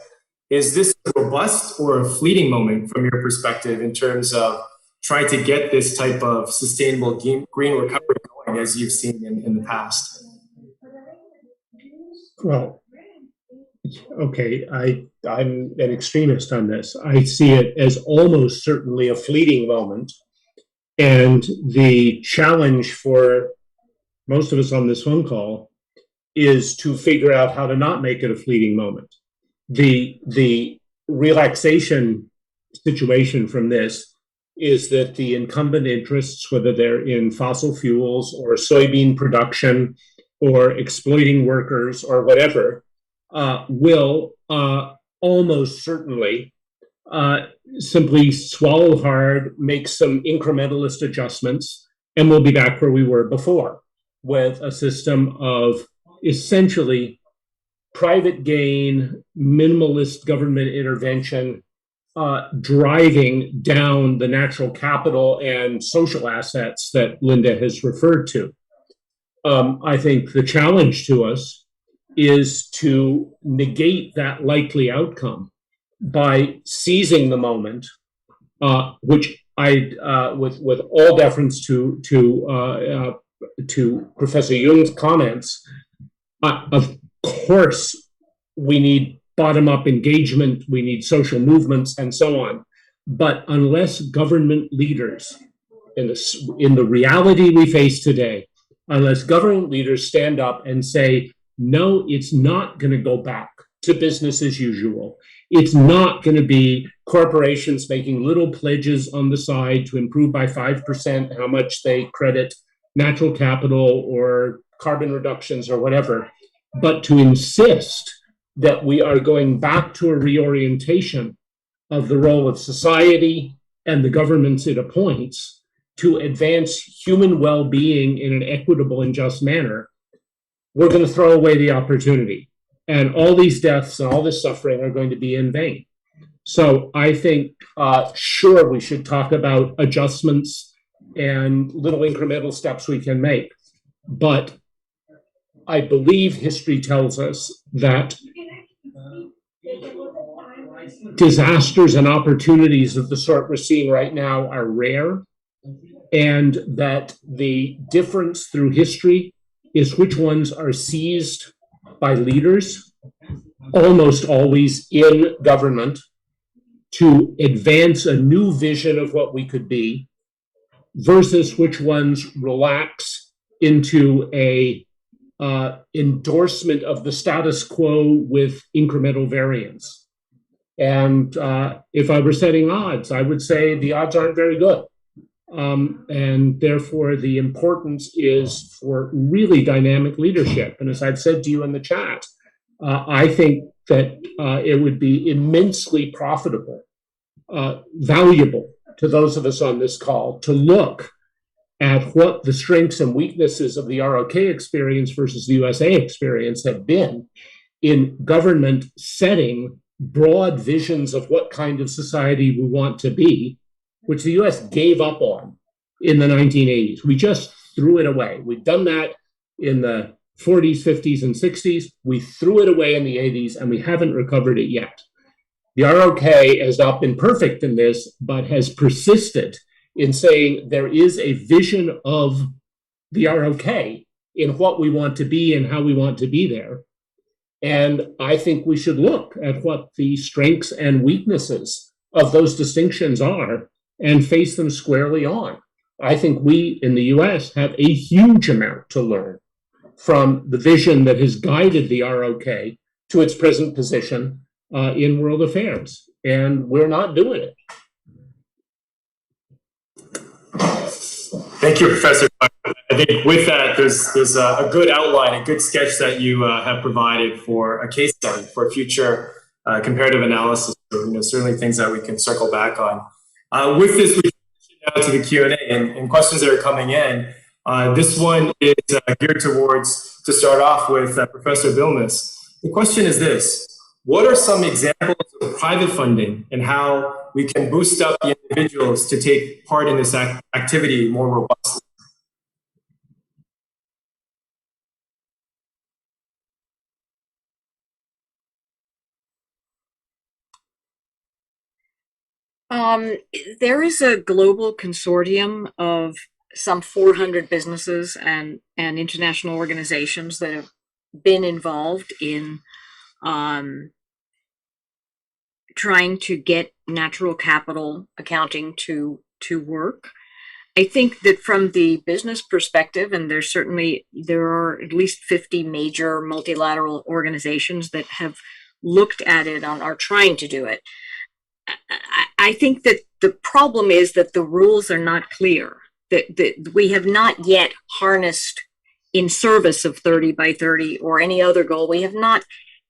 is this a robust or a fleeting moment from your perspective in terms of trying to get this type of sustainable green recovery going as you've seen in the past? Well, okay, I'm an extremist on this. I see it as almost certainly a fleeting moment. And the challenge for most of us on this phone call is to figure out how to not make it a fleeting moment. The relaxation situation from this is that the incumbent interests, whether they're in fossil fuels or soybean production or exploiting workers or whatever, will almost certainly simply swallow hard, make some incrementalist adjustments, and we'll be back where we were before, with a system of essentially private gain, minimalist government intervention, driving down the natural capital and social assets that Linda has referred to. I think the challenge to us is to negate that likely outcome by seizing the moment, which I, with all deference to Professor Hyoeun's comments, of course we need bottom-up engagement, we need social movements, and so on. But unless government leaders, in the reality we face today, unless government leaders stand up and say, no, it's not going to go back to business as usual. It's not going to be corporations making little pledges on the side to improve by 5% how much they credit natural capital or carbon reductions or whatever, but to insist that we are going back to a reorientation of the role of society and the governments it appoints to advance human well-being in an equitable and just manner, we're going to throw away the opportunity. And all these deaths and all this suffering are going to be in vain. So I think, sure, we should talk about adjustments and little incremental steps we can make. But I believe history tells us that disasters and opportunities of the sort we're seeing right now are rare, and that the difference through history is which ones are seized by leaders, almost always in government, to advance a new vision of what we could be, versus which ones relax into a endorsement of the status quo with incremental variance. And if I were setting odds, I would say the odds aren't very good. And therefore, the importance is for really dynamic leadership. And as I've said to you in the chat, I think that it would be immensely profitable, valuable to those of us on this call to look at what the strengths and weaknesses of the ROK experience versus the USA experience have been in government setting broad visions of what kind of society we want to be, which the US gave up on in the 1980s. We just threw it away. We'd done that in the 40s, 50s, and 60s. We threw it away in the 80s, and we haven't recovered it yet. The ROK has not been perfect in this, but has persisted in saying there is a vision of the ROK in what we want to be and how we want to be there. And I think we should look at what the strengths and weaknesses of those distinctions are and face them squarely on. I think we in the US have a huge amount to learn from the vision that has guided the ROK to its present position in world affairs. And we're not doing it. Thank you, Professor. I think with that, there's a good outline, a good sketch that you have provided for a case study for future comparative analysis. Certainly things that we can circle back on. With this, we transition now to the Q&A and questions that are coming in. This one is geared towards, to start off with, Professor Bilmes. The question is this: what are some examples of private funding and how we can boost up the individuals to take part in this activity more robustly? There is a global consortium of some 400 businesses and international organizations that have been involved in trying to get natural capital accounting to work. I think that from the business perspective, and there are at least 50 major multilateral organizations that have looked at it and are trying to do it. I think that the problem is that the rules are not clear, that we have not yet harnessed in service of 30 by 30 or any other goal. We have not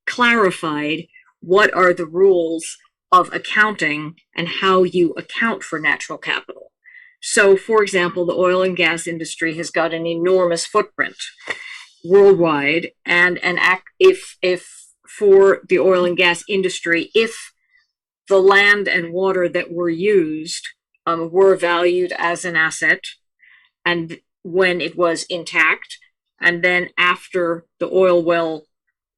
clarified what are the rules of accounting and how you account for natural capital. So, for example, the oil and gas industry has got an enormous footprint worldwide, and if for the oil and gas industry, if the land and water that were used were valued as an asset, and when it was intact, and then after the oil well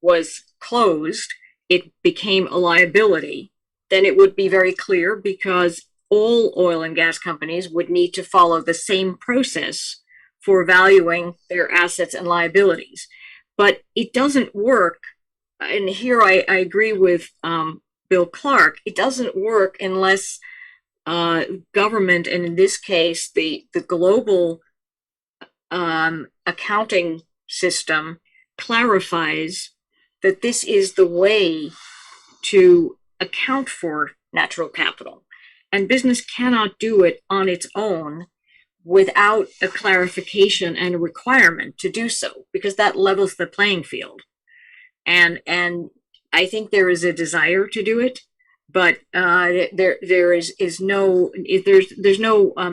was closed, it became a liability, then it would be very clear, because all oil and gas companies would need to follow the same process for valuing their assets and liabilities. But it doesn't work, and here I agree with Bill Clark, it doesn't work unless government, and in this case, the global accounting system, clarifies that this is the way to account for natural capital. And business cannot do it on its own without a clarification and a requirement to do so, because that levels the playing field. And I think there is a desire to do it, but there's no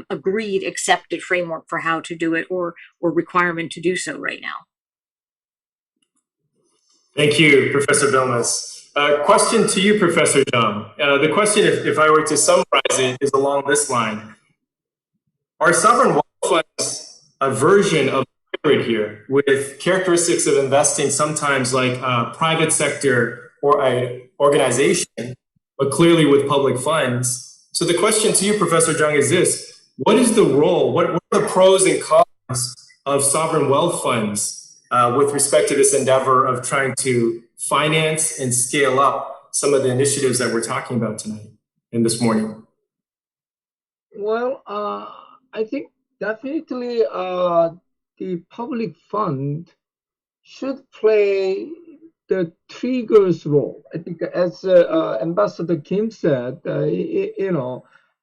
agreed, accepted framework for how to do it or requirement to do so right now. Thank you, Professor Bilmes. Question to you, Professor Jiang. The question, if I were to summarize it, is along this line. Are sovereign wealth funds a version of hybrid here, with characteristics of investing sometimes like a private sector or an organization, but clearly with public funds? So the question to you, Professor Jiang, is this: what is the role, what are the pros and cons of sovereign wealth funds with respect to this endeavor of trying to finance and scale up some of the initiatives that we're talking about tonight and this morning? Well, I think definitely the public fund should play the trigger's role. I think, as Ambassador Kim said, the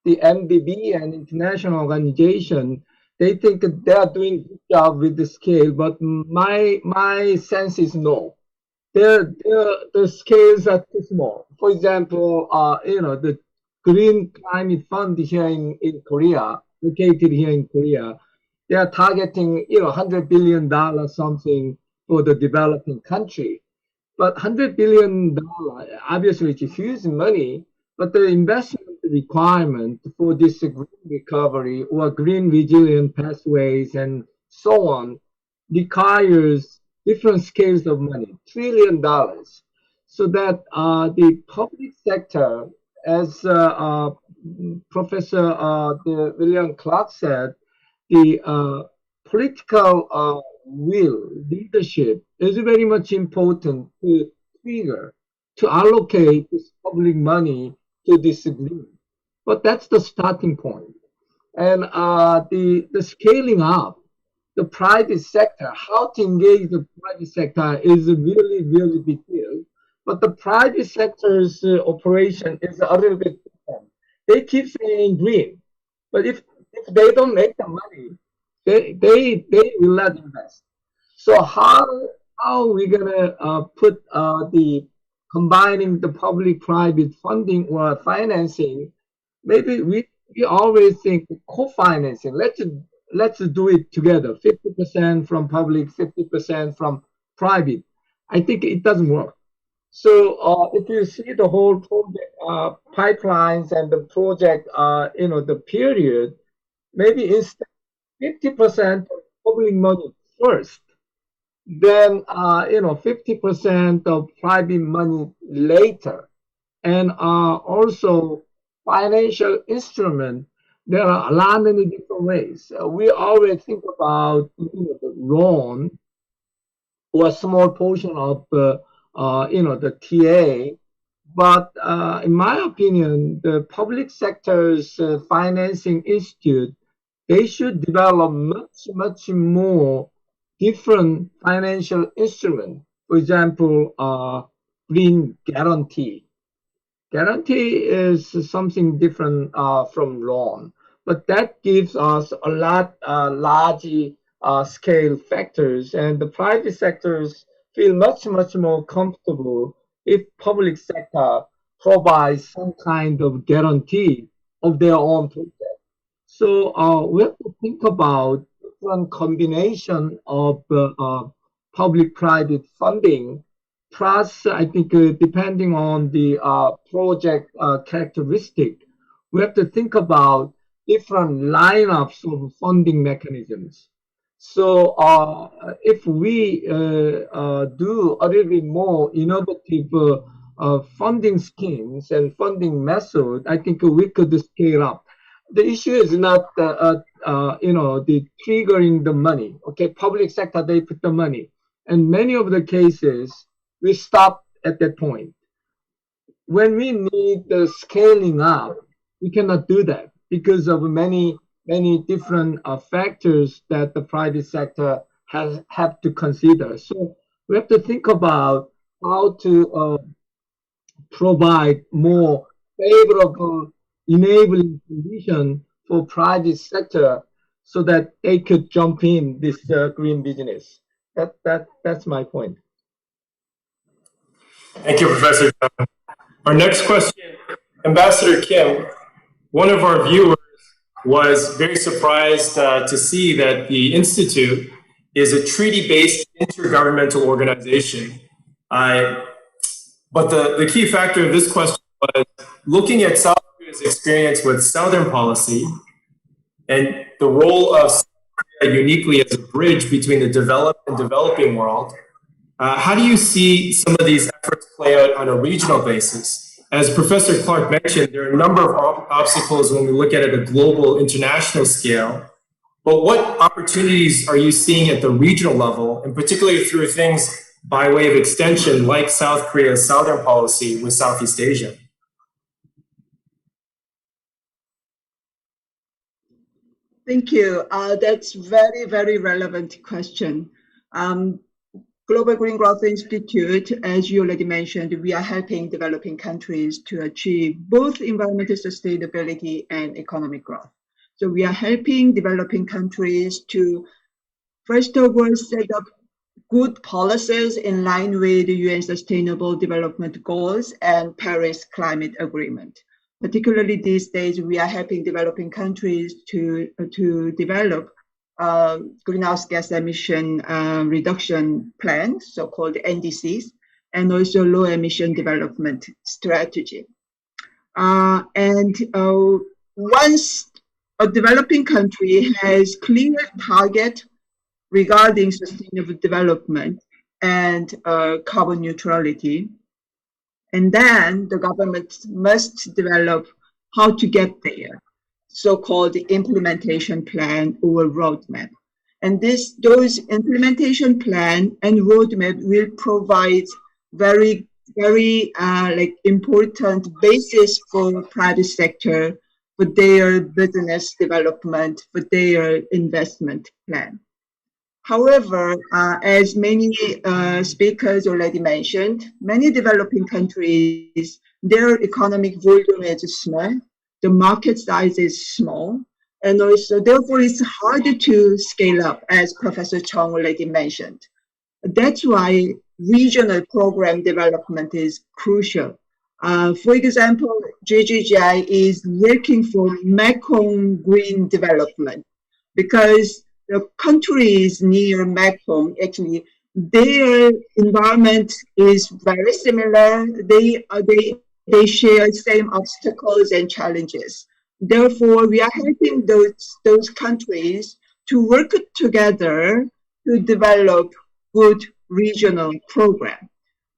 MBB and international organization, they think that they are doing a good job with the scale, but my sense is no. The scales are too small. For example, the Green Climate Fund here in Korea, located here in Korea, they are targeting $100 billion something for the developing country. But $100 billion, obviously it's huge money, but the investment requirement for this green recovery or green resilient pathways and so on requires different scales of money, $1 trillion. So that the public sector, as Professor William Clark said, the political will, leadership is very much important to trigger, to allocate this public money to this green. But that's the starting point. And the scaling up, the private sector, how to engage the private sector is a really, really big deal. But the private sector's operation is a little bit different. They keep saying green, but if they don't make the money, they will not invest. So how are we gonna put the combining the public-private funding or financing? Maybe we always think co-financing. Let's do it together. 50% from public, 50% from private. I think it doesn't work. So if you see the whole project pipelines and the project, the period, maybe instead 50% public money first, then 50% of private money later, and also financial instrument. There are a lot many different ways. We always think about the loan or a small portion of the TA, but in my opinion, the public sector's financing institute, they should develop much more different financial instrument. For example, green guarantee. Guarantee is something different from loan, but that gives us a lot large scale factors, and the private sectors feel much more comfortable if public sector provides some kind of guarantee of their own project. So we have to think about different combination of public-private funding. Plus, I think depending on the project characteristic, we have to think about different lineups of funding mechanisms. So if we do a little bit more innovative funding schemes and funding method, I think we could scale up. The issue is not the triggering the money. Okay, public sector, they put the money, and many of the cases we stop at that point. When we need the scaling up, we cannot do that because of many different factors that the private sector have to consider. So we have to think about how to provide more favorable enabling condition for private sector so that they could jump in this green business. That's my point. Thank you, Professor Geun. Our next question, Ambassador Kim, one of our viewers was very surprised to see that the Institute is a treaty-based intergovernmental organization. But the key factor of this question was looking at South Korea's experience with Southern policy and the role of South Korea uniquely as a bridge between the developed and developing world. How do you see some of these efforts play out on a regional basis? As Professor Clark mentioned, there are a number of obstacles when we look at it at a global, international scale. But what opportunities are you seeing at the regional level, and particularly through things by way of extension, like South Korea's Southern policy with Southeast Asia? Thank you. That's very relevant question. Global Green Growth Institute, as you already mentioned, we are helping developing countries to achieve both environmental sustainability and economic growth. So we are helping developing countries to, first of all, set up good policies in line with the UN Sustainable Development Goals and Paris Climate Agreement. Particularly these days, we are helping developing countries to develop greenhouse gas emission reduction plans, so-called NDCs, and also low emission development strategy. Once a developing country has clear target regarding sustainable development and carbon neutrality, and then the government must develop how to get there, so-called implementation plan or roadmap. And those implementation plan and roadmap will provide very important basis for private sector for their business development, for their investment plan. However, as many speakers already mentioned, many developing countries, their economic volume is small, the market size is small, and also therefore it's harder to scale up, as Professor Chung already mentioned. That's why regional program development is crucial. For example, GGGI is working for Mekong green development because the countries near Mekong, actually, their environment is very similar. They share same obstacles and challenges. Therefore, we are helping those countries to work together to develop good regional program.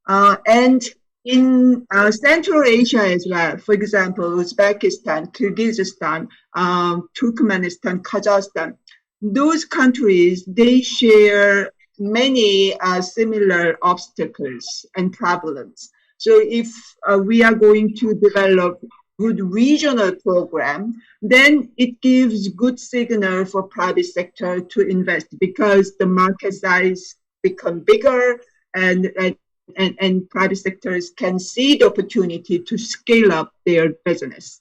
And in Central Asia as well, for example, Uzbekistan, Kyrgyzstan, Turkmenistan, Kazakhstan, those countries, they share many similar obstacles and problems. So if we are going to develop good regional program, then it gives good signal for private sector to invest because the market size become bigger and private sectors can see the opportunity to scale up their business.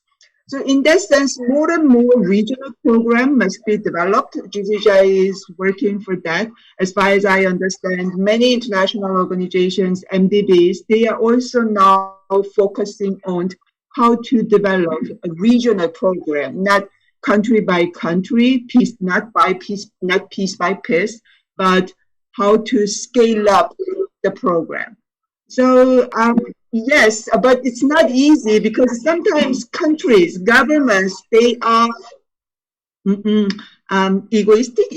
So in that sense, more and more regional program must be developed. GCGI is working for that. As far as I understand, many international organizations, MDBs, they are also now focusing on how to develop a regional program, not country by country, not piece by piece, but how to scale up the program. So yes, but it's not easy because sometimes countries, governments, they are egotistic.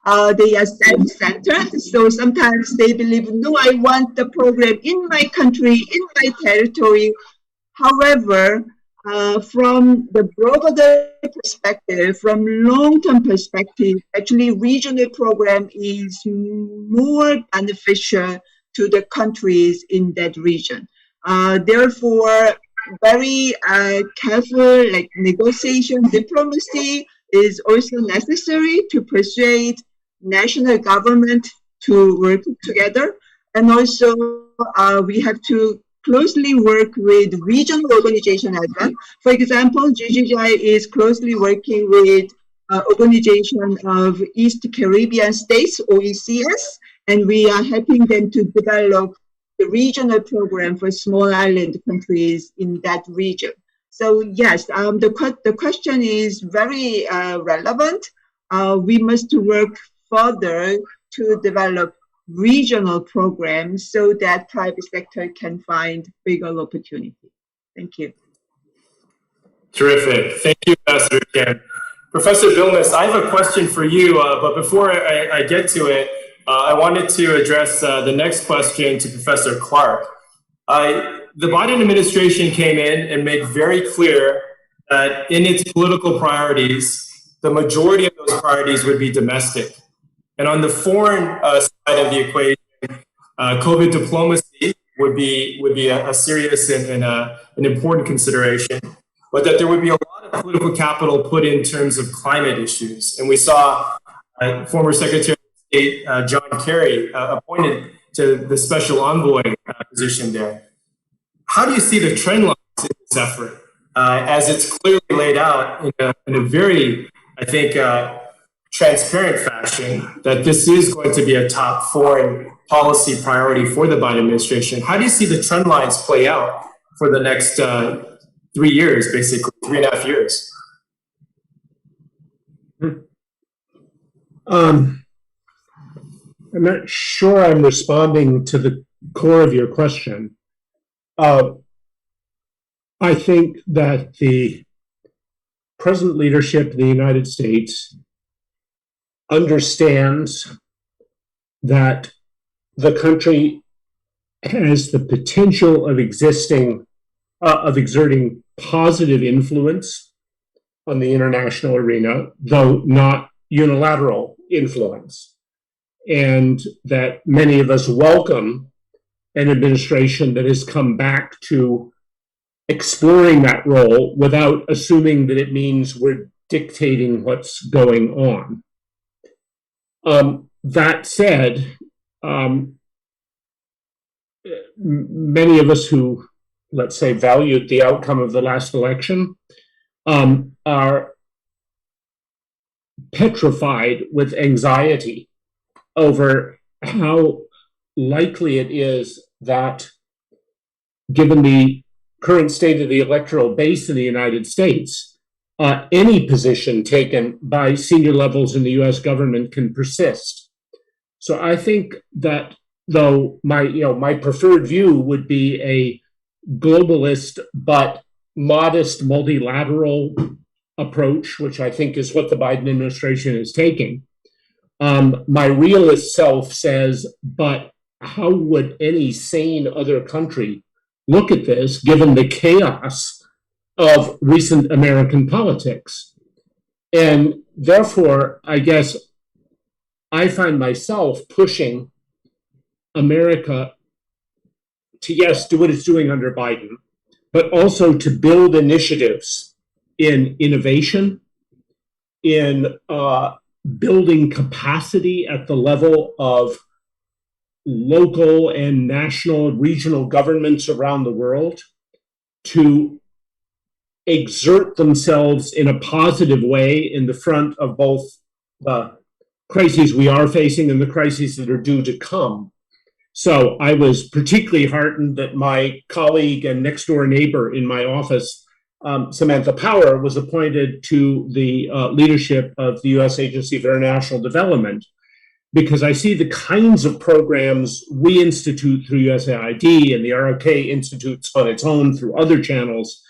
They are self-centered. So sometimes they believe, no, I want the program in my country, in my territory. However, from the broader perspective, from long-term perspective, actually regional program is more beneficial to the countries in that region. Therefore, very careful negotiation, diplomacy is also necessary to persuade national government to work together. And also we have to closely work with regional organizations as well. For example, GGGI is closely working with Organization of East Caribbean States, OECS, and we are helping them to develop the regional program for small island countries in that region. So yes, the question is very relevant. We must work further to develop regional programs so that private sector can find bigger opportunity. Thank you. Terrific. Thank you, Ambassador Geun. Professor Vilnius, I have a question for you, but before I get to it, I wanted to address the next question to Professor Clark. The Biden administration came in and made very clear that in its political priorities, the majority of those priorities would be domestic. And on the foreign side of the equation, COVID diplomacy would be a serious and an important consideration, but that there would be a lot of political capital put in terms of climate issues. And we saw former Secretary of State John Kerry appointed to the special envoy position there. How do you see the trend lines in this effort as it's clearly laid out in a very, I think, transparent fashion that this is going to be a top foreign policy priority for the Biden administration? How do you see the trend lines play out for the next 3 years, basically 3.5 years? I'm not sure I'm responding to the core of your question. I think that the present leadership of the United States understands that the country has the potential of exerting positive influence on the international arena, though not unilateral influence, and that many of us welcome an administration that has come back to exploring that role without assuming that it means we're dictating what's going on. That said, many of us who, let's say, valued the outcome of the last election are petrified with anxiety over how likely it is that, given the current state of the electoral base in the United States, any position taken by senior levels in the US government can persist. So I think that, though my preferred view would be a globalist but modest multilateral approach, which I think is what the Biden administration is taking, my realist self says, but how would any sane other country look at this given the chaos of recent American politics? And therefore, I guess I find myself pushing America to, yes, do what it's doing under Biden, but also to build initiatives in innovation, in building capacity at the level of local and national, regional governments around the world to exert themselves in a positive way in the front of both the crises we are facing and the crises that are due to come. So I was particularly heartened that my colleague and next door neighbor in my office, Samantha Power, was appointed to the leadership of the U.S. Agency for International Development, because I see the kinds of programs we institute through USAID and the ROK institutes on its own through other channels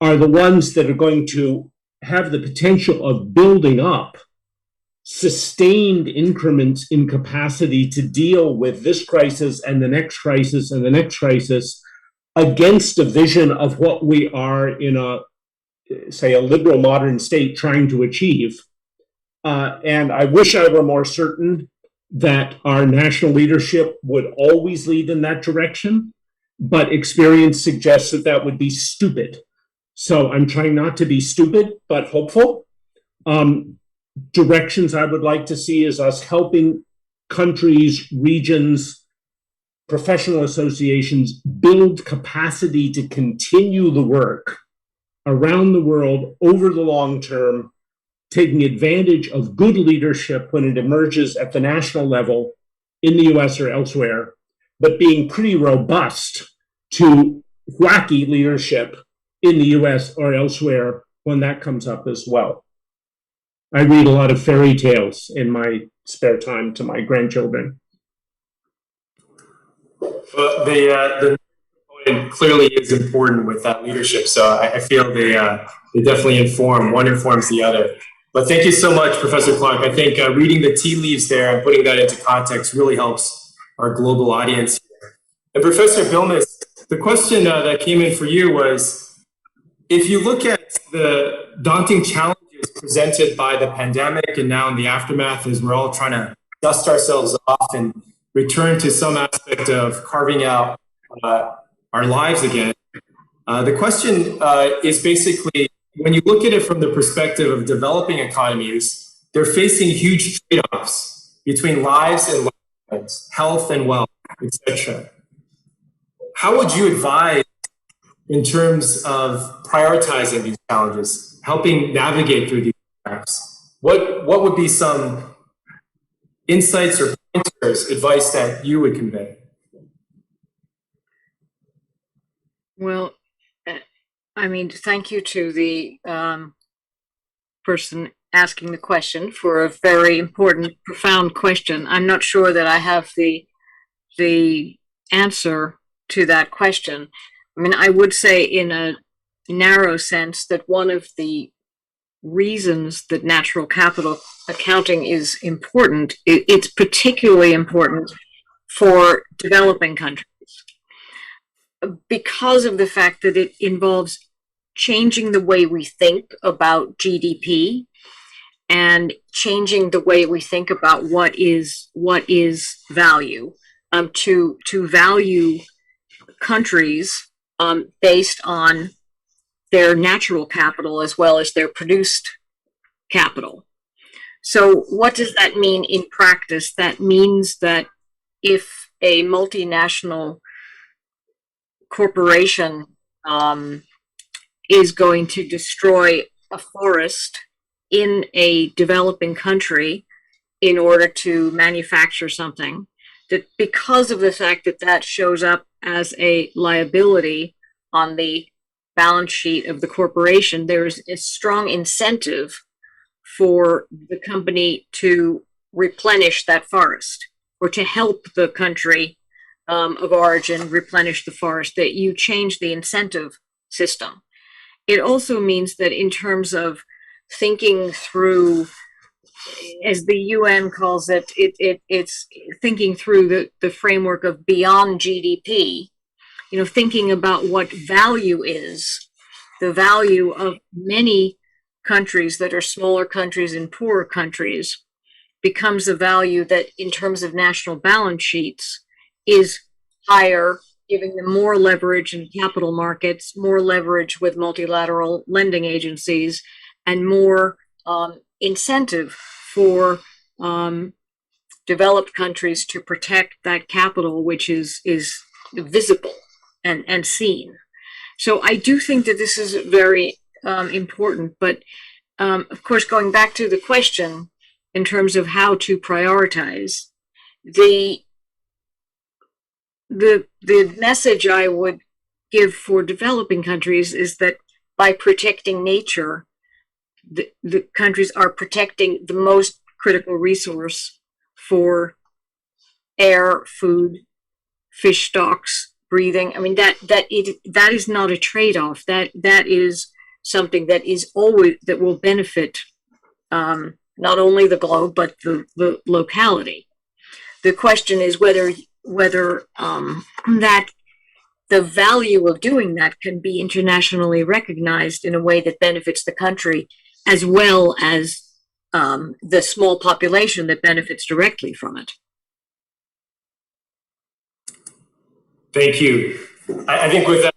are the ones that are going to have the potential of building up sustained increments in capacity to deal with this crisis and the next crisis and the next crisis against a vision of what we are in a, say, a liberal modern state trying to achieve. And I wish I were more certain that our national leadership would always lead in that direction, but experience suggests that that would be stupid. So I'm trying not to be stupid, but hopeful. Directions I would like to see is us helping countries, regions, professional associations build capacity to continue the work around the world over the long term, taking advantage of good leadership when it emerges at the national level in the US or elsewhere, but being pretty robust to wacky leadership in the US or elsewhere when that comes up as well. I read a lot of fairy tales in my spare time to my grandchildren. Well, the component clearly is important with that leadership, so I feel they definitely inform. One informs the other. But thank you so much, Professor Clark. I think reading the tea leaves there and putting that into context really helps our global audience here. And Professor Bilmes, the question that came in for you was, if you look at the daunting challenges presented by the pandemic and now in the aftermath as we're all trying to dust ourselves off and return to some aspect of carving out our lives again, the question is basically, when you look at it from the perspective of developing economies, they're facing huge trade-offs between lives and livelihoods, health and wealth, etc. How would you advise in terms of prioritizing these challenges, helping navigate through these trade-offs? What would be some insights or pointers, advice that you would convey? Well, I mean, thank you to the person asking the question for a very important, profound question. I'm not sure that I have the answer to that question. I mean, I would say in a narrow sense that one of the reasons that natural capital accounting is important, it's particularly important for developing countries because of the fact that it involves changing the way we think about GDP and changing the way we think about what is value, to value countries based on their natural capital as well as their produced capital. So what does that mean in practice? That means that if a multinational corporation is going to destroy a forest in a developing country in order to manufacture something, that because of the fact that that shows up as a liability on the balance sheet of the corporation, there is a strong incentive for the company to replenish that forest, or to help the country of origin replenish the forest, that you change the incentive system. It also means that in terms of thinking through, as the UN calls it, it's thinking through the framework of beyond GDP, thinking about what value is, the value of many countries that are smaller countries and poorer countries becomes a value that in terms of national balance sheets is higher, giving them more leverage in capital markets, more leverage with multilateral lending agencies, and more incentive for developed countries to protect that capital, which is visible and seen. So I do think that this is very important, but of course, going back to the question in terms of how to prioritize, the message I would give for developing countries is that by protecting nature, the countries are protecting the most critical resource for air, food, fish stocks, breathing. I mean, that is not a trade-off. That is something that is always, that will benefit not only the globe but the locality. The question is whether that the value of doing that can be internationally recognized in a way that benefits the country as well as the small population that benefits directly from it. Thank you. I think with that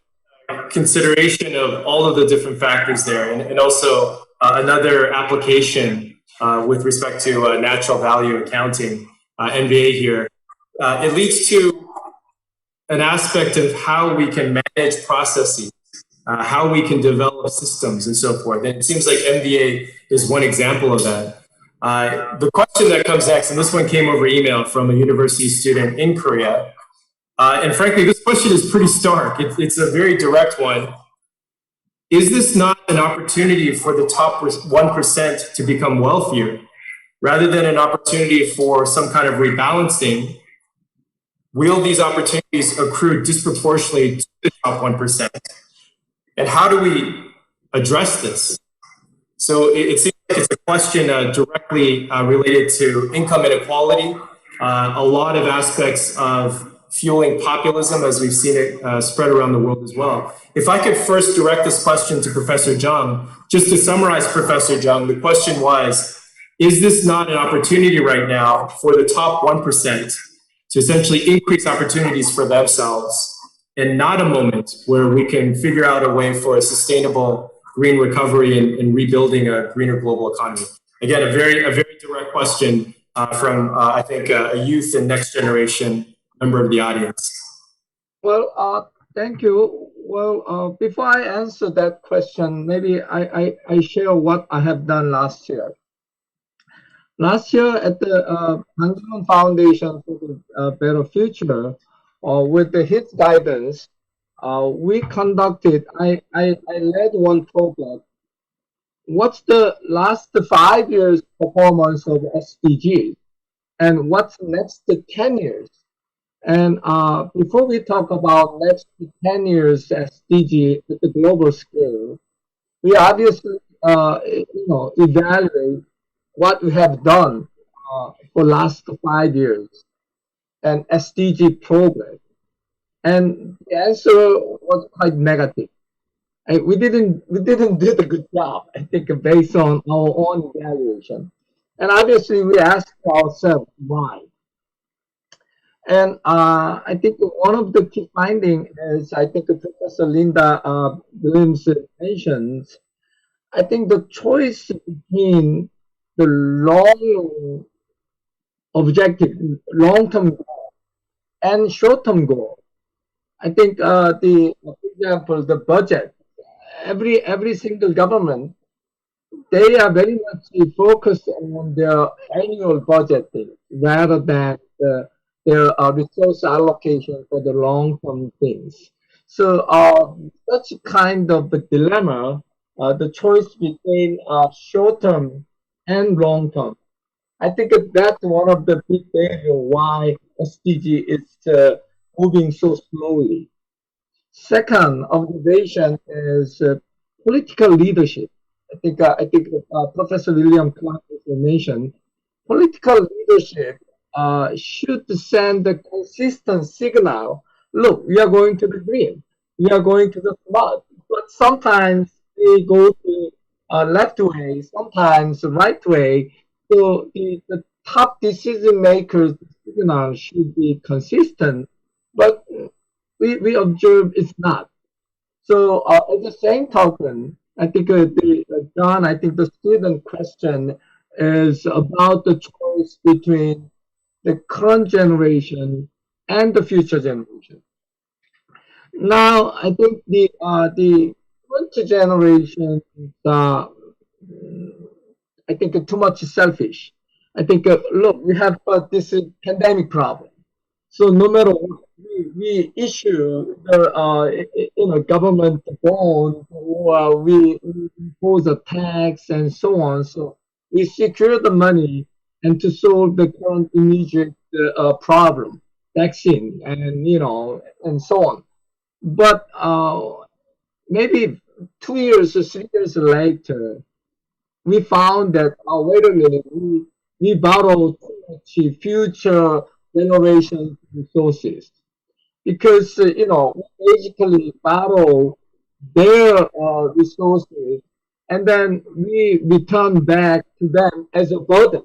consideration of all of the different factors there, and also another application with respect to natural value accounting, NVA here, it leads to an aspect of how we can manage processes, how we can develop systems and so forth. And it seems like MVA is one example of that. The question that comes next, and this one came over email from a university student in Korea, and frankly, this question is pretty stark. It's a very direct one. Is this not an opportunity for the top 1% to become wealthier, rather than an opportunity for some kind of rebalancing? Will these opportunities accrue disproportionately to the top 1%? And how do we address this? So it seems like it's a question directly related to income inequality, a lot of aspects of fueling populism, as we've seen it spread around the world as well. If I could first direct this question to Professor Jung, just to summarize, Professor Jung, the question was, is this not an opportunity right now for the top 1% to essentially increase opportunities for themselves, and not a moment where we can figure out a way for a sustainable green recovery and rebuilding a greener global economy? Again, a very direct question from, I think, a youth and next generation member of the audience. Well, thank you. Well, before I answer that question, maybe I share what I have done last year. Last year at the Geun Foundation for the Better Future, with his guidance, we conducted, I led one project. What's the last 5 years performance of SDGs? And what's next 10 years? And before we talk about next 10 years SDG at the global scale, we obviously evaluate what we have done for last 5 years and SDG progress. And the answer was quite negative. We didn't do the good job, I think, based on our own evaluation. And obviously, we asked ourselves why. And I think one of the key findings is, I think Professor Linda Williams mentions, I think the choice between the long objective, long-term goal, and short-term goal. I think for example, the budget, every single government, they are very much focused on their annual budgeting rather than their resource allocation for the long-term things. So such kind of a dilemma, the choice between short-term and long-term. I think that's one of the big barriers why SDG is moving so slowly. Second observation is political leadership. I think Professor William Clark mentioned political leadership should send a consistent signal. Look, we are going to the green. We are going to the smart. But sometimes we go to left way, sometimes right way. So the top decision makers' signal should be consistent, but we observe it's not. So at the same token, I think John, I think the student question is about the choice between the current generation and the future generation. Now, I think the current generation, I think too much selfish. I think look, we have this pandemic problem. So no matter what, we issue the government bond, or we impose a tax and so on. So we secure the money and to solve the current immediate problem, vaccine and and so on. But maybe 2 years or 3 years later, we found that wait a minute, we borrow too much future generation resources, because we basically borrow their resources and then we return back to them as a burden,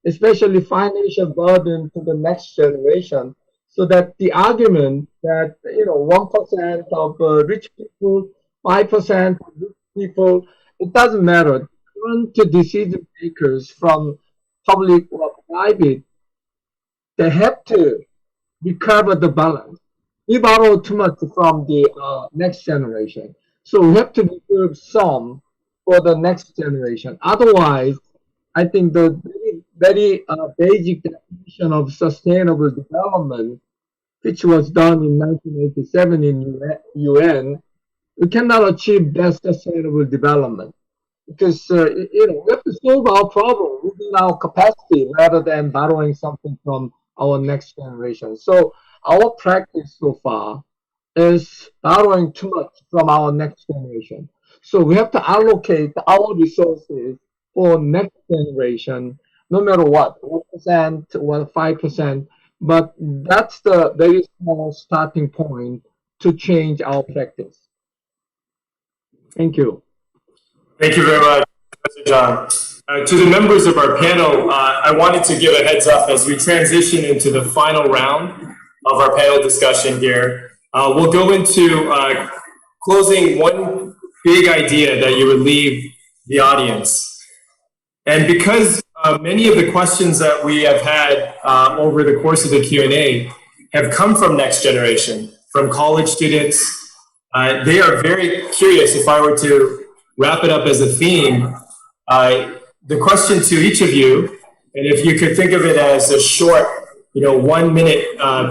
especially financial burden to the next generation. So that the argument that 1% of rich people, 5% of rich people, it doesn't matter. Current decision makers from public or private, they have to recover the balance. We borrow too much from the next generation, so we have to reserve some for the next generation. Otherwise, I think the very basic definition of sustainable development, which was done in 1987 in UN, we cannot achieve that sustainable development, because we have to solve our problem within our capacity rather than borrowing something from our next generation. So our practice so far is borrowing too much from our next generation. So we have to allocate our resources for next generation, no matter what, 1% or 5%. But that's the very small starting point to change our practice. Thank you. Thank you very much, Professor John. To the members of our panel, I wanted to give a heads up as we transition into the final round of our panel discussion here. We'll go into closing one big idea that you would leave the audience. And because many of the questions that we have had over the course of the Q&A have come from next generation, from college students, they are very curious. If I were to wrap it up as a theme, the question to each of you, and if you could think of it as a short, 1 minute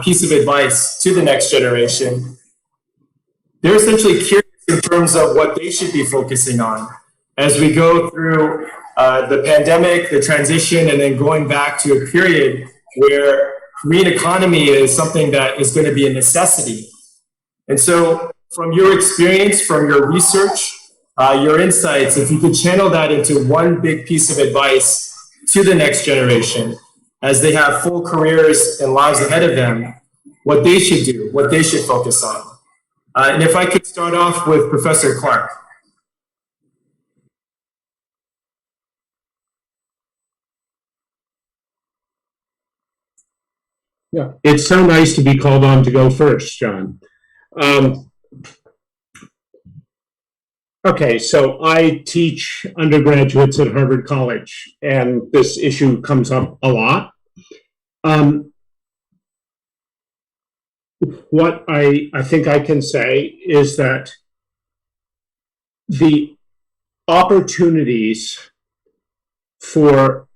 piece of advice to the next generation, they're essentially curious in terms of what they should be focusing on as we go through the pandemic, the transition, and then going back to a period where green economy is something that is going to be a necessity. And so from your experience, from your research, your insights, if you could channel that into one big piece of advice to the next generation as they have full careers and lives ahead of them, what they should do, what they should focus on. And if I could start off with Professor Clark. Yeah, it's so nice to be called on to go first, John. Okay, so I teach undergraduates at Harvard College, and this issue comes up a lot. What I think I can say is that the opportunities for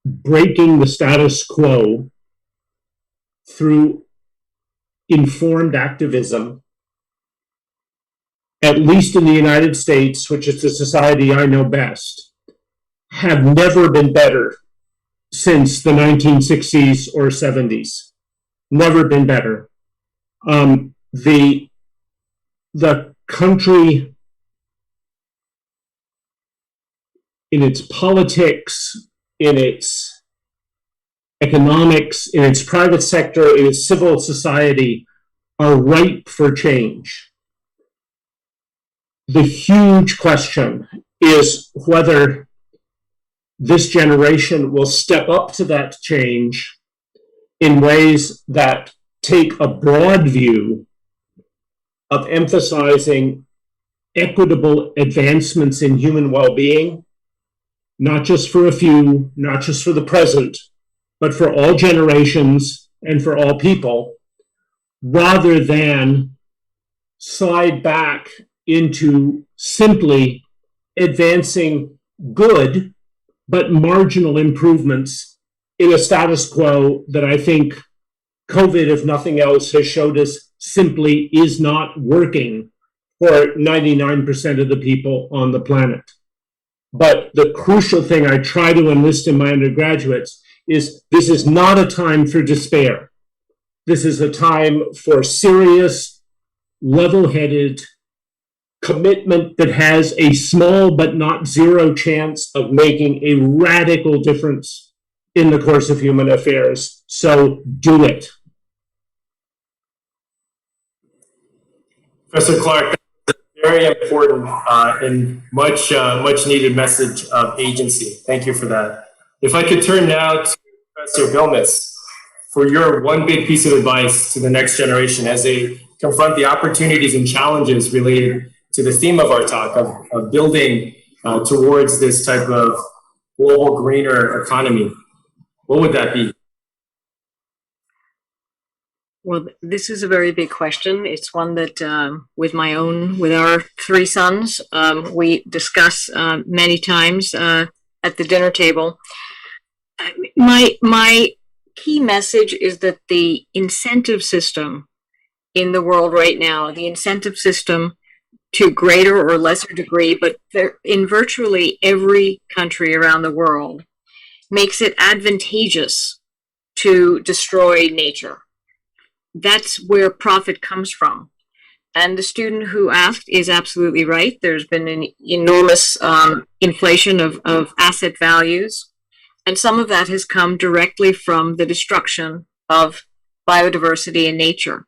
breaking the status quo through informed activism, at least in the United States, which is the society I know best, have never been better since the 1960s or 70s. Never been better. The country, in its politics, in its economics, in its private sector, in its civil society, are ripe for change. The huge question is whether this generation will step up to that change in ways that take a broad view of emphasizing equitable advancements in human well-being, not just for a few, not just for the present, but for all generations and for all people, rather than slide back into simply advancing good but marginal improvements in a status quo that I think COVID, if nothing else, has showed us simply is not working for 99% of the people on the planet. But the crucial thing I try to enlist in my undergraduates is this is not a time for despair. This is a time for serious, level-headed commitment that has a small but not zero chance of making a radical difference in the course of human affairs. So do it. Professor Clark, that's a very important and much needed message of agency. Thank you for that. If I could turn now to Professor Bilmes for your one big piece of advice to the next generation as they confront the opportunities and challenges related to the theme of our talk of building towards this type of global greener economy. What would that be? Well, this is a very big question. It's one that with our three sons, we discuss many times at the dinner table. My key message is that the incentive system in the world right now, the incentive system to greater or lesser degree, but in virtually every country around the world, makes it advantageous to destroy nature. That's where profit comes from. And the student who asked is absolutely right. There's been an enormous inflation of asset values. And some of that has come directly from the destruction of biodiversity and nature,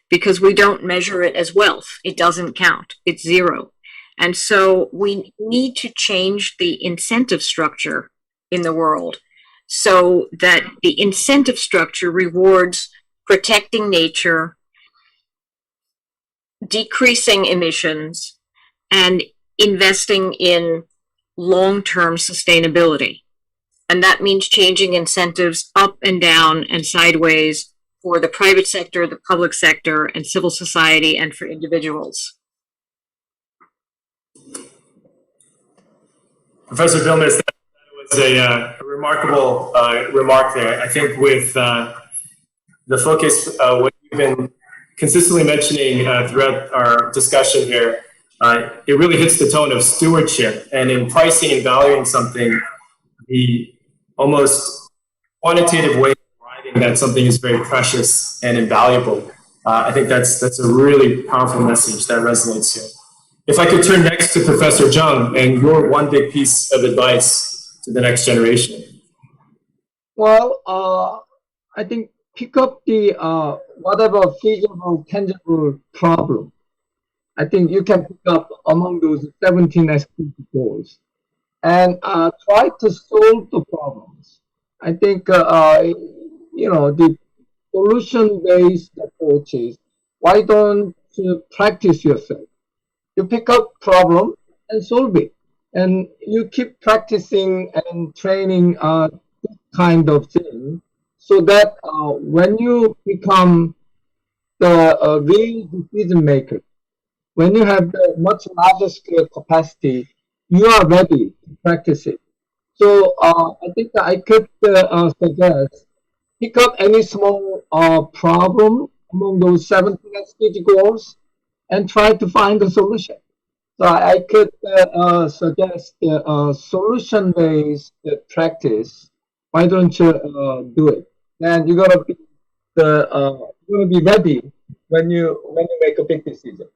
because we don't measure it as wealth. It doesn't count. It's zero. And so we need to change the incentive structure in the world so that the incentive structure rewards protecting nature, decreasing emissions, and investing in long-term sustainability. And that means changing incentives up and down and sideways for the private sector, the public sector, and civil society, and for individuals. Professor Bilmes, that was a remarkable remark there. I think with the focus, what you've been consistently mentioning throughout our discussion here, it really hits the tone of stewardship. And in pricing and valuing something, the almost quantitative way of arriving that something is very precious and invaluable. I think that's a really powerful message that resonates here. If I could turn next to Professor Geun and your one big piece of advice to the next generation. Well, I think pick up the whatever feasible, tangible problem. I think you can pick up among those 17 activity goals and try to solve the problems. I think, the solution-based approaches, why don't you practice yourself? You pick up problem and solve it. And you keep practicing and training this kind of thing so that when you become the real decision maker, when you have the much larger scale capacity, you are ready to practice it. So I think that I could suggest pick up any small problem among those 17 SDG goals and try to find a solution. So I could suggest solution-based practice. Why don't you do it? And you're gonna be ready when you make a big decision.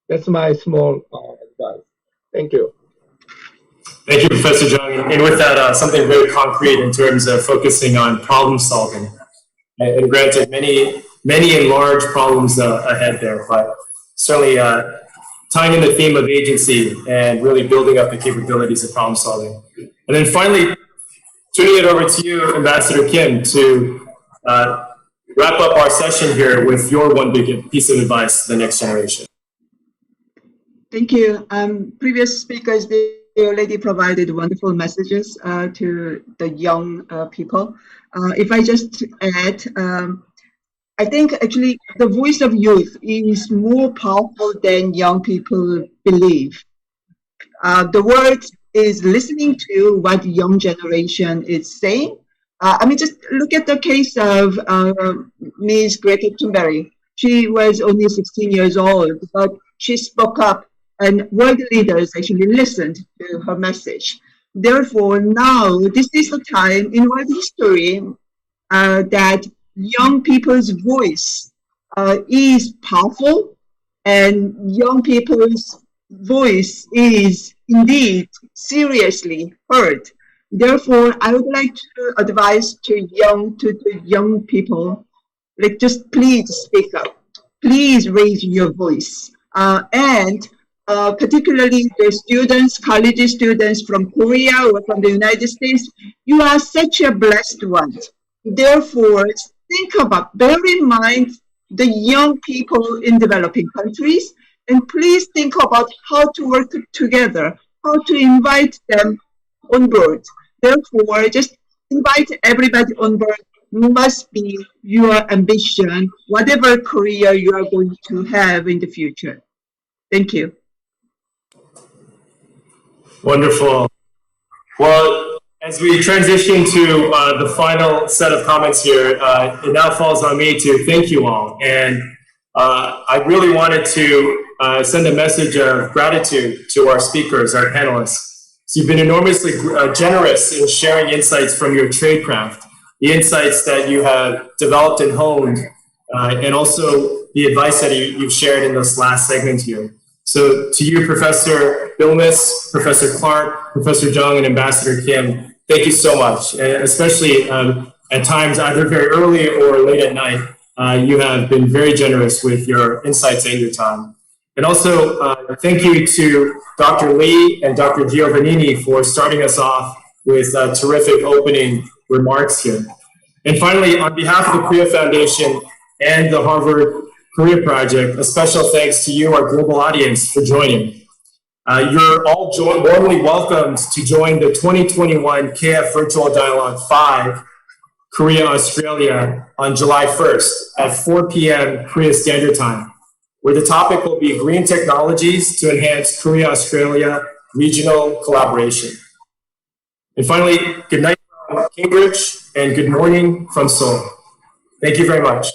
That's my small advice. Thank you. Thank you, Professor Jung. And with that, something very concrete in terms of focusing on problem solving. And granted, many and large problems ahead there, but certainly tying in the theme of agency and really building up the capabilities of problem solving. And then finally, turning it over to you, Ambassador Kim, to wrap up our session here with your one big piece of advice to the next generation. Thank you. Previous speakers, they already provided wonderful messages to the young people. If I just add, I think actually the voice of youth is more powerful than young people believe. The world is listening to what young generation is saying. I mean, just look at the case of Ms. Greta Thunberg. She was only 16 years old, but she spoke up and world leaders actually listened to her message. Therefore, now this is the time in world history that young people's voice is powerful, and young people's voice is indeed seriously heard. Therefore, I would like to advise to the young people, like, just please speak up, please raise your voice, and particularly the students, college students from Korea or from the United States, you are such a blessed one. Therefore, think about, bear in mind the young people in developing countries, and please think about how to work together, how to invite them on board. Therefore, just invite everybody on board must be your ambition, whatever career you are going to have in the future. Thank you. Wonderful. Well, as we transition to the final set of comments here, it now falls on me to thank you all. And I really wanted to send a message of gratitude to our speakers, our panelists. So you've been enormously generous in sharing insights from your tradecraft, the insights that you have developed and honed, and also the advice that you've shared in this last segment here. So to you, Professor Bilmes, Professor Clark, Professor Jung, and Ambassador Kim, thank you so much. And especially at times, either very early or late at night, you have been very generous with your insights and your time. And also, thank you to Dr. Lee and Dr. Giovannini for starting us off with terrific opening remarks here. And finally, on behalf of the Korea Foundation and the Harvard Korea Project, a special thanks to you, our global audience, for joining. You're all warmly welcomed to join the 2021 KF Virtual Dialogue 5, Korea, Australia, on July 1st at 4 p.m. Korea Standard Time, where the topic will be green technologies to enhance Korea-Australia regional collaboration. And finally, good night from Cambridge and good morning from Seoul. Thank you very much.